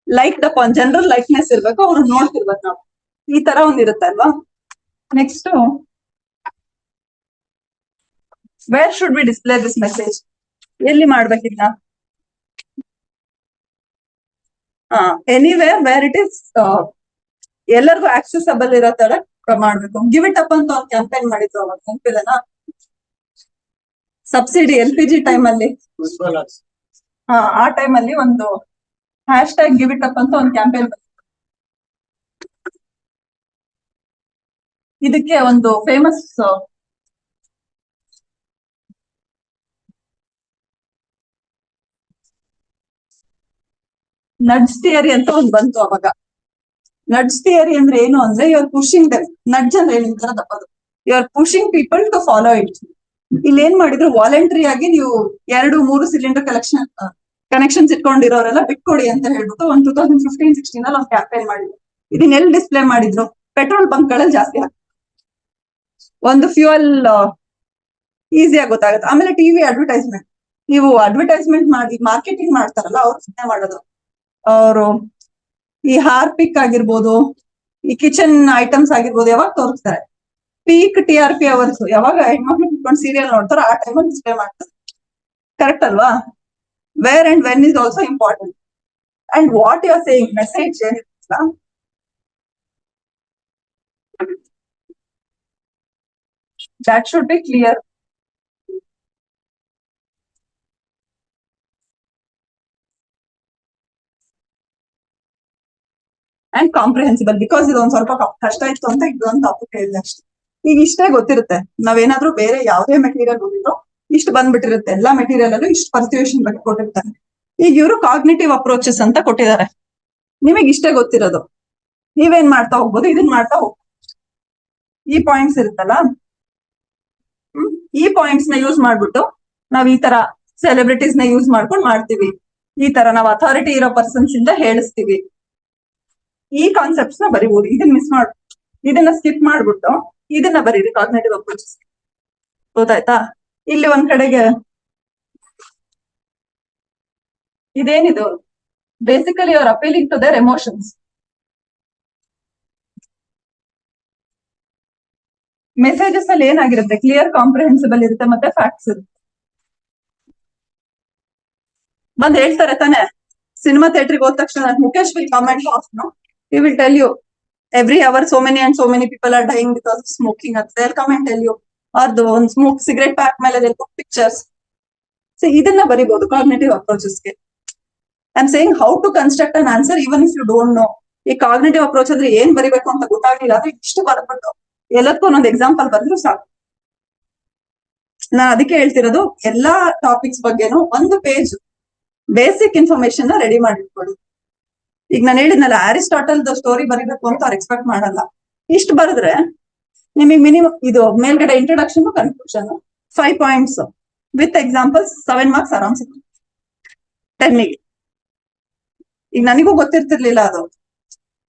liked upon, general likeness ಇರ್ಬೇಕು, ಅವ್ರು ನೋಡ್ತಿರ್ಬೇಕು ನಾವು. ಈ ತರ ಒಂದಿರುತ್ತೆ ಅಲ್ವಾ? Next, where should we display this message? ಎಲ್ಲಿ ಮಾಡ್ಬೇಕಿಲ್ಲ? Anywhere where it is ಎಲ್ಲರಿಗೂ accessible ಇರೋ ತರ ಮಾಡ್ಬೇಕು. ಗಿವ್ ಇಟ್ ಅಪ್ ಅಂತ ಒಂದು ಕ್ಯಾಂಪೇನ್ ಮಾಡಿದ್ರು ಅವಾಗ, ನೆನಪಿಲ್ಲನಾ? ಸಬ್ಸಿಡಿ LPG ಟೈಮ್ ಅಲ್ಲಿ, ಆ ಟೈಮ್ ಅಲ್ಲಿ ಒಂದು hash tag give it up ಅಂತ ಒಂದು ಕ್ಯಾಂಪೇನ್. ಇದಕ್ಕೆ ಒಂದು ಫೇಮಸ್ ನಡ್ಜ್ ಥಿಯರಿ ಅಂತ ಒಂದು ಬಂತು ಅವಾಗ. ನಡ್ಜ್ ಥಿಯರಿ ಅಂದ್ರೆ ಏನು ಅಂದ್ರೆ, you are pushing them. Nudge ಅಂದ್ರೆ ಏನು ತರ ತಪ್ಪದು, you are pushing people to follow it. ಇಲ್ಲಿ ಏನ್ ಮಾಡಿದ್ರು, ವಾಲಂಟ್ರಿ ಆಗಿ ನೀವು 2-3 ಸಿಲಿಂಡರ್ ಕನೆಕ್ಷನ್ಸ್ ಇಟ್ಕೊಂಡಿರೋರೆಲ್ಲ ಬಿಟ್ಕೊಡಿ ಅಂತ ಹೇಳ್ಬಿಟ್ಟು ಒಂದು 2015-16 ಅಲ್ಲಿ ಒಂದು ಕ್ಯಾಂಪೇನ್ ಮಾಡಿದ್ರು. ಇದನ್ನೆಲ್ಲಿ ಡಿಸ್ಪ್ಲೇ ಮಾಡಿದ್ರು? ಪೆಟ್ರೋಲ್ ಬಂಕ್ ಗಳಲ್ಲಿ ಜಾಸ್ತಿ ಹಾಕಿ, ಒಂದು ಫ್ಯೂಯಲ್ ಈಸಿಯಾಗಿ ಗೊತ್ತಾಗುತ್ತೆ. ಆಮೇಲೆ ಟಿವಿ ಅಡ್ವರ್ಟೈಸ್ಮೆಂಟ್, ನೀವು ಅಡ್ವರ್ಟೈಸ್ಮೆಂಟ್ ಮಾಡಿ ಮಾರ್ಕೆಟಿಂಗ್ ಮಾಡ್ತಾರಲ್ಲ, ಅವ್ರು ಸುಮ್ಮನೆ ಮಾಡೋದು. ಅವರು ಈ ಹಾರ್ಪಿಕ್ ಆಗಿರ್ಬೋದು, ಈ ಕಿಚನ್ ಐಟಮ್ಸ್ ಆಗಿರ್ಬೋದು, ಯಾವಾಗ ತೋರಿಸ್ತಾರೆ? ಪೀಕ್ TRP ಅವರ್ಸ್, ಯಾವಾಗ ಹೆಣ್ಮಕ್ಳು ಕುತ್ಕೊಂಡು ಸೀರಿಯಲ್ ನೋಡ್ತಾರೋ ಆ ಟೈಮಲ್ಲಿ ಡಿಸ್ಪ್ಲೇ ಮಾಡ್ತಾರೆ. ಕರೆಕ್ಟ್ ಅಲ್ವಾ? Where and when is also important. And what you are saying, message ಏನಿಲ್ಲ, that should be clear. And comprehensible, because ಇದೊಂದು ಸ್ವಲ್ಪ ಕಷ್ಟ ಇತ್ತು ಅಂತ ಇದೊಂದು ಟಾಪಿಕ್ ಹೇಳಿದೆ ಅಷ್ಟೇ. ಈಗ ಇಷ್ಟೇ ಗೊತ್ತಿರುತ್ತೆ, ನಾವೇನಾದ್ರೂ ಬೇರೆ ಯಾವುದೇ ಮೆಟೀರಿಯಲ್ ಓದಿದ್ರು ಇಷ್ಟು ಬಂದ್ಬಿಟ್ಟಿರುತ್ತೆ. ಎಲ್ಲಾ ಮೆಟೀರಿಯಲ್ ಅಲ್ಲೂ ಇಷ್ಟು ಪರ್ಸ್ಯುಯೇಷನ್ ಬಗ್ಗೆ ಕೊಟ್ಟಿರ್ತಾರೆ. ಈಗ ಇವರು ಕಾಗ್ನಿಟಿವ್ ಅಪ್ರೋಚಸ್ ಅಂತ ಕೊಟ್ಟಿದ್ದಾರೆ, ನಿಮಗೆ ಇಷ್ಟೇ ಗೊತ್ತಿರೋದು. ನೀವೇನ್ ಮಾಡ್ತಾ ಹೋಗ್ಬೋದು, ಇದನ್ ಮಾಡ್ತಾ ಹೋಗ್ಬೋದು. ಈ ಪಾಯಿಂಟ್ಸ್ ಇರುತ್ತಲ್ಲ, ಈ ಪಾಯಿಂಟ್ಸ್ ನ ಯೂಸ್ ಮಾಡ್ಬಿಟ್ಟು ನಾವ್ ಈ ತರ ಸೆಲೆಬ್ರಿಟೀಸ್ ನ ಯೂಸ್ ಮಾಡ್ಕೊಂಡು ಮಾಡ್ತೀವಿ. ಈ ತರ ನಾವು ಅಥಾರಿಟಿ ಇರೋ ಪರ್ಸನ್ಸ್ ಇಂದ ಹೇಳಿಸ್ತೀವಿ. ಈ ಕಾನ್ಸೆಪ್ಟ್ಸ್ ನ ಬರಿಬಹುದು. ಇದನ್ನ ಮಿಸ್ ಮಾಡ್, ಇದನ್ನ ಸ್ಕಿಪ್ ಮಾಡ್ಬಿಟ್ಟು ಇದನ್ನ ಬರೀರಿ, ಕಾಗ್ನಿಟಿವ್ ಅಪ್ರೋಚಸ್. ಗೊತ್ತಾಯ್ತಾ? ಇಲ್ಲಿ ಒಂದ್ ಕಡೆಗೆ ಇದೇನಿದು, basically you are appealing to their emotions. Messages ಅಲ್ಲಿ ಏನಾಗಿರುತ್ತೆ, ಕ್ಲಿಯರ್, ಕಾಂಪ್ರಿಹೆನ್ಸಿಬಲ್ ಇರುತ್ತೆ, ಮತ್ತೆ ಫ್ಯಾಕ್ಟ್ಸ್ ಇರುತ್ತೆ. ಬಂದ್ ಹೇಳ್ತಾರೆ ತಾನೆ, ಸಿನಿಮಾ ಥಿಯೇಟರ್ಗೆ ಹೋದ ತಕ್ಷಣ Mukesh will comment of, no, he will tell you every hour so many and so many people are dying because of smoking. They'll come and tell you, or the one smoke cigarette pack ಮೇಲೆ they'll put pictures. So ಇದನ್ನ ಬರಿಬಹುದು cognitive approaches ಗೆ. I'm saying how to construct an answer even if you don't know. ಈ cognitive approach ಅಂದ್ರೆ ಏನ್ ಬರಿಬೇಕು ಅಂತ ಗೊತ್ತಾಗ್ಲಿಲ್ಲ ಅಂದ್ರೆ ಇಷ್ಟು ಬರ್ಬಿಟ್ಟು ಎಲ್ಲದಕ್ಕೂ ಒಂದೊಂದು ಎಕ್ಸಾಂಪಲ್ ಬರೆದ್ರು ಸಾಕು. ನಾನ್ ಅದಕ್ಕೆ ಹೇಳ್ತಿರೋದು, ಎಲ್ಲಾ ಟಾಪಿಕ್ಸ್ ಬಗ್ಗೆನೂ ಒಂದು ಪೇಜ್ ಬೇಸಿಕ್ ಇನ್ಫಾರ್ಮೇಶನ್ ರೆಡಿ ಮಾಡಿಟ್ಕೊಳ್ಳಿ. ಈಗ ನಾನು ಹೇಳಿದ್ನಲ್ಲ, ಅರಿಸ್ಟಾಟಲ್ ಸ್ಟೋರಿ ಬರೀಬೇಕು ಅಂತ ಅವ್ರು ಎಕ್ಸ್ಪೆಕ್ಟ್ ಮಾಡಲ್ಲ. ಇಷ್ಟು ಬರೆದ್ರೆ ನಿಮಗೆ ಮಿನಿಮಮ್ ಇದು ಮೇಲ್ಗಡೆ introduction, conclusion, 5 points with examples, 7 marks ಆರಾಮ್ಸ್ 10ಗೆ. ಈಗ ನನಗೂ ಗೊತ್ತಿರ್ತಿರ್ಲಿಲ್ಲ, ಅದು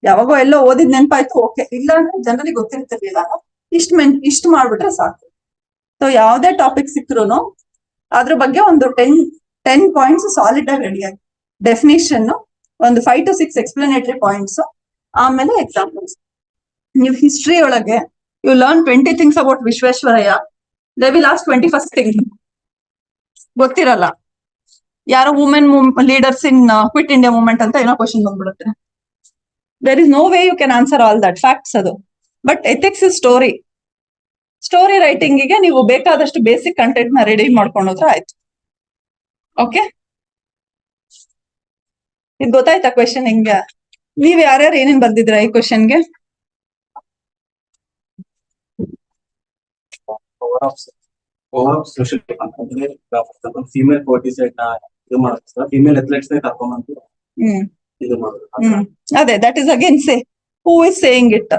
ಯಾವಾಗೋ ಎಲ್ಲೋ ಓದಿದ್ ನೆನಪಾಯ್ತು, ಓಕೆ. ಇಲ್ಲ ಅಂದ್ರೆ ಜನರಿಗೆ ಗೊತ್ತಿರ್ತಿರ್ಲಿಲ್ಲ. ಇಷ್ಟು ಮಾಡ್ಬಿಟ್ರೆ ಸಾಕು. ಸೊ ಯಾವ್ದೇ ಟಾಪಿಕ್ ಸಿಕ್ರು ಅದ್ರ ಬಗ್ಗೆ ಒಂದು 10 ಪಾಯಿಂಟ್ಸ್ ಸಾಲಿಡ್ ಆಗಿ ರೆಡಿ ಆಗಿ, ಡೆಫಿನಿಷನ್, ಒಂದು 5 to 6 ಎಕ್ಸ್ಪ್ಲನೇಟರಿ ಪಾಯಿಂಟ್ಸ್, ಆಮೇಲೆ ಎಕ್ಸಾಂಪಲ್ಸ್. ನೀವು ಹಿಸ್ಟ್ರಿ ಒಳಗೆ you learn 20 things about Visvesvaraya, they will ask 21st thing. ಗೊತ್ತಿರಲ್ಲ. ಯಾರೋ women leaders in Quit India movement ಅಂತ ಏನೋ ಕ್ವಶನ್ ಬಂದ್ಬಿಡುತ್ತೆ. There is no way you can answer all that facts ಅದು. But ethics is story. Story writing ಗೆ ನೀವು ಬೇಕಾದಷ್ಟು basic content ನ ರೆಡಿ ಮಾಡ್ಕೊಂಡು ಹೋದ್ರೆ ಆಯ್ತು. ಓಕೆ, ಇದು ಗೊತ್ತಾಯ್ತಾ ಕ್ವೆಶನ್ ಹೆಂಗೆ? ನೀವ್ ಯಾರ್ಯಾರು ಏನೇನ್ ಬರ್ದಿದ್ರ ಈ ಕ್ವೆಶನ್ಗೆ? ಓವರ್ ಸೋಷಿಯಲ್ ಫೀಮೇಲ್ ಕೋರ್ಟಿಸೈಡ್ ನ ಇದು ಮಾಡುತ್ತೆ, ಫೀಮೇಲ್ ಅಥ್ಲೆಟ್ಸ್ ಕರ್ಕೊಂಡ್ಬಂದು ಇದು ಮಾಡೋದು. ಅದೇ, that is again say who is saying it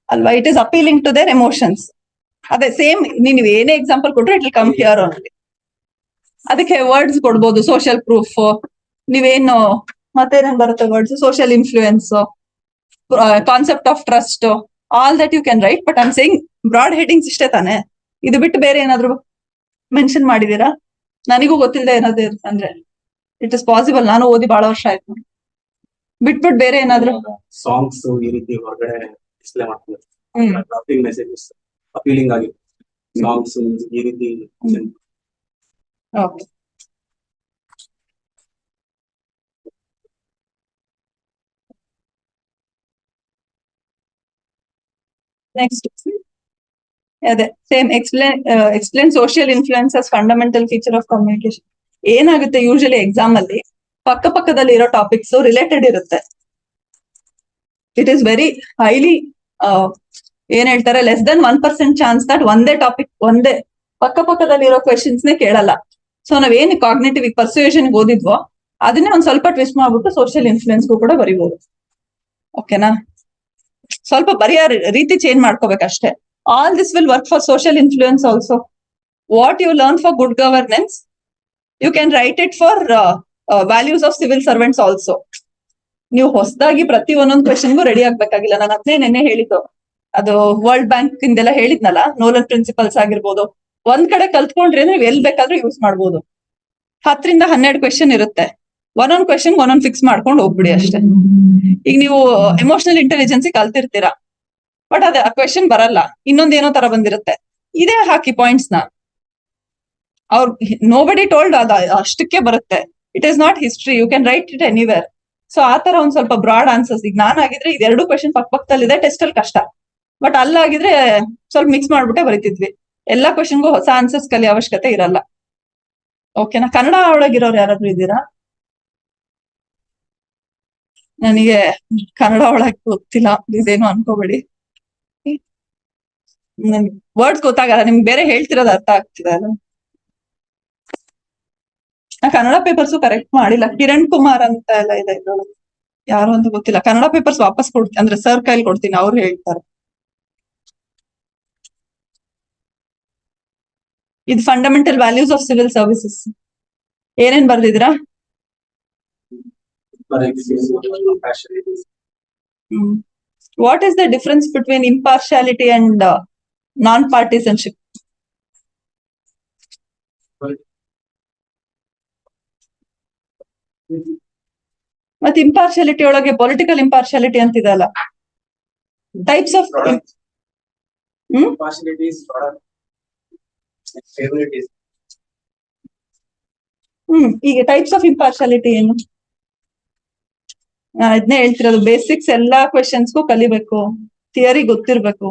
ಅಲ್ವಾ? It is appealing to their emotions. ಅದೇ ಸೇಮ್ ನೀವು ಏನೇ ಎಕ್ಸಾಂಪಲ್ ಕೊಟ್ರೆ it will come here only. ಅದಕ್ಕೆ ವರ್ಡ್ಸ್ ಕೊಡ್ಬೋದು, ಸೋಷಿಯಲ್ ಪ್ರೂಫ್, ನೀವೇನು ಮತ್ತೇನೇನ್ ಬರುತ್ತೆ words, social influence, concept of trust, all that you can write. But I am saying broad headings ಇಷ್ಟೇ ತಾನೆ. ಇದು ಬಿಟ್ಟು ಬೇರೆ ಏನಾದ್ರು ಮೆನ್ಷನ್ ಮಾಡಿದೀರಾ? ನನಗೂ ಗೊತ್ತಿಲ್ಲದೆ ಏನಾದ್ರು ಅಂದ್ರೆ ಇಟ್ ಇಸ್ ಪಾಸಿಬಲ್, ನಾನು ಓದಿ ಬಹಳ ವರ್ಷ ಆಯ್ತು. ಬಿಟ್ಬಿಟ್ಟು ಬೇರೆ ಏನಾದ್ರು ಸಾಂಗ್ಸ್ ಈ ರೀತಿ ಹೊರಗಡೆ ಡಿಸ್ಪ್ಲೇ ಮಾಡ್ತಾರೆ, ಮೆಸೇಜಸ್ ಅಪೀಲಿಂಗ್ ಆಗಿದೆ ಸಾಂಗ್ಸ್ ಈ ರೀತಿ. ಓಕೆ, ನೆಕ್ಸ್ಟ್ ಅದೇ same explain social influence as fundamental feature of communication. ಏನಾಗುತ್ತೆ ಯೂಶಲಿ ಎಕ್ಸಾಮ್ ಅಲ್ಲಿ ಪಕ್ಕದಲ್ಲಿ ಇರೋ ಟಾಪಿಕ್ಸ್ ರಿಲೇಟೆಡ್ ಇರುತ್ತೆ. ಇಟ್ ಈಸ್ ವೆರಿ ಹೈಲಿ ಏನ್ ಹೇಳ್ತಾರೆ, ಲೆಸ್ ದೆನ್ 1% ಚಾನ್ಸ್ ದಟ್ ಒಂದೇ ಟಾಪಿಕ್ ಒಂದೇ ಪಕ್ಕದಲ್ಲಿ ಇರೋ ಕ್ವೆಶನ್ಸ್ ನೇ ಕೇಳಲ್ಲ. ಸೊ ನಾವೇನು ಕಾಗ್ನೇಟಿವ್ ಪರ್ಸುಯೇಷನ್ ಓದಿದ್ವೋ ಅದನ್ನೇ ಒಂದ್ ಸ್ವಲ್ಪ ಟ್ವಿಸ್ಟ್ ಮಾಡ್ಬಿಟ್ಟು ಸೋಷಿಯಲ್ ಇನ್ಫ್ಲೂಯೆನ್ಸ್ಗೂ ಕೂಡ ಬರಿಬಹುದು. ಓಕೆನಾ? ಸ್ವಲ್ಪ ಬರೆಯೋ ರೀತಿ ಚೇಂಜ್ ಮಾಡ್ಕೋಬೇಕಷ್ಟೇ. All this will work for social influence also. What you learn for good governance you can write it for values of civil servants also. ನೀವು ಹೊಸದಾಗಿ ಪ್ರತಿ ಒಂದೊಂದು ಕ್ವೆಶನ್ಗೂ ರೆಡಿ ಆಗ್ಬೇಕಾಗಿಲ್ಲ. ನಾನು ಅದನ್ನೇ ನೆನ್ನೆ ಹೇಳಿದ್ದು, ಅದು ವರ್ಲ್ಡ್ ಬ್ಯಾಂಕ್ ಇಂದೆಲ್ಲ ಹೇಳಿದ್ನಲ್ಲ, ನೋಲನ್ ಪ್ರಿನ್ಸಿಪಲ್ಸ್ ಆಗಿರ್ಬೋದು, ಒಂದ್ ಕಡೆ ಕಲ್ತ್ಕೊಂಡ್ರೆ ನೀವು ಎಲ್ ಬೇಕಾದ್ರೂ ಯೂಸ್ ಮಾಡ್ಬೋದು. 10 ರಿಂದ 12 ಕ್ವೆಶನ್ ಇರುತ್ತೆ. ಒಂದೊಂದ್ ಕ್ವೆಶನ್ ಒಂದೊಂದ್ ಫಿಕ್ಸ್ ಮಾಡ್ಕೊಂಡು ಹೋಗ್ಬಿಡಿ ಅಷ್ಟೇ. ಈಗ ನೀವು ಎಮೋಷನಲ್ ಇಂಟೆಲಿಜೆನ್ಸಿ ಕಲ್ತಿರ್ತೀರಾ, ಬಟ್ ಅದೇ ಆ ಕ್ವೆಶನ್ ಬರಲ್ಲ, ಇನ್ನೊಂದ್ ಏನೋ ತರ ಬಂದಿರುತ್ತೆ, ಇದೇ ಹಾಕಿ ಪಾಯಿಂಟ್ಸ್ ನ. ಅವ್ರು ನೋಬಡಿ ಟೋಲ್ಡ್ ಅದ ಅಷ್ಟಕ್ಕೆ ಬರುತ್ತೆ. It is not history, you can write it anywhere. So ಆ ತರ ಒಂದ್ ಸ್ವಲ್ಪ ಬ್ರಾಡ್ ಆನ್ಸರ್ಸ್. ಈಗ ನಾನಾಗಿದ್ರೆ ಇದೆರಡು ಕ್ವೆಶನ್ ಪಕ್ಕದಲ್ಲಿದೆ, ಟೆಸ್ಟ್ ಅಲ್ಲಿ ಕಷ್ಟ. ಬಟ್ ಅಲ್ಲಾಗಿದ್ರೆ ಸ್ವಲ್ಪ ಮಿಕ್ಸ್ ಮಾಡ್ಬಿಟ್ಟೆ ಬರೀತಿದ್ವಿ. ಎಲ್ಲಾ ಕ್ವೆಶನ್ಗೂ ಹೊಸ ಆನ್ಸರ್ಸ್ ಕಲಿಯೋ ಅವಶ್ಯಕತೆ ಇರಲ್ಲ. ಓಕೆನಾ? ಕನ್ನಡ ಒಳಗಿರೋರು ಯಾರಾದ್ರೂ ಇದ್ದೀರಾ? ನನಗೆ ಕನ್ನಡ ಒಳಗೆ ಗೊತ್ತಿಲ್ಲ, ಇದೇನು ಅನ್ಕೋಬೇಡಿ. ವರ್ಡ್ಸ್ ಗೊತ್ತಾಗಲ್ಲ, ನಿಮ್ಗೆ ಬೇರೆ ಹೇಳ್ತಿರೋದು ಅರ್ಥ ಆಗ್ತಿದೆ ಅಲ್ಲ. ನಾ ಕನ್ನಡ ಪೇಪರ್ಸು ಕರೆಕ್ಟ್ ಮಾಡಿಲ್ಲ. ಕಿರಣ್ ಕುಮಾರ್ ಅಂತ ಎಲ್ಲ ಇದೆ ಇದ್ರೊಳಗೆ, ಯಾರು ಅಂತ ಗೊತ್ತಿಲ್ಲ. ಕನ್ನಡ ಪೇಪರ್ಸ್ ವಾಪಸ್ ಕೊಡ್ತೀನಿ, ಅಂದ್ರೆ ಸರ್ ಕೈಲಿ ಕೊಡ್ತೀನಿ, ಅವ್ರು ಹೇಳ್ತಾರೆ. ಇದು fundamental values of civil services. ಏನೇನ್ ಬರ್ದಿದ್ದೀರಾ? What is the difference between impartiality and non partisanship? ಮತ್ತೆ ಇಂಪಾರ್ಶಾಲಿಟಿ ಒಳಗೆ ಪೊಲಿಟಿಕಲ್ ಇಂಪಾರ್ಶಾಲಿಟಿ ಅಂತಿದಲ್ಲ. ಟೈಪ್ಸ್ ಆಫ್ ಈಗ ಟೈಪ್ಸ್ ಆಫ್ ಇಂಪಾರ್ಶಾಲಿಟಿ ಏನು? ನಾನು ಅದನ್ನೇ ಹೇಳ್ತಿರೋದು, ಬೇಸಿಕ್ಸ್ ಎಲ್ಲಾ ಕ್ವೆಶನ್ಸ್ಗೂ ಕಲಿಬೇಕು, ಥಿಯರಿ ಗೊತ್ತಿರ್ಬೇಕು.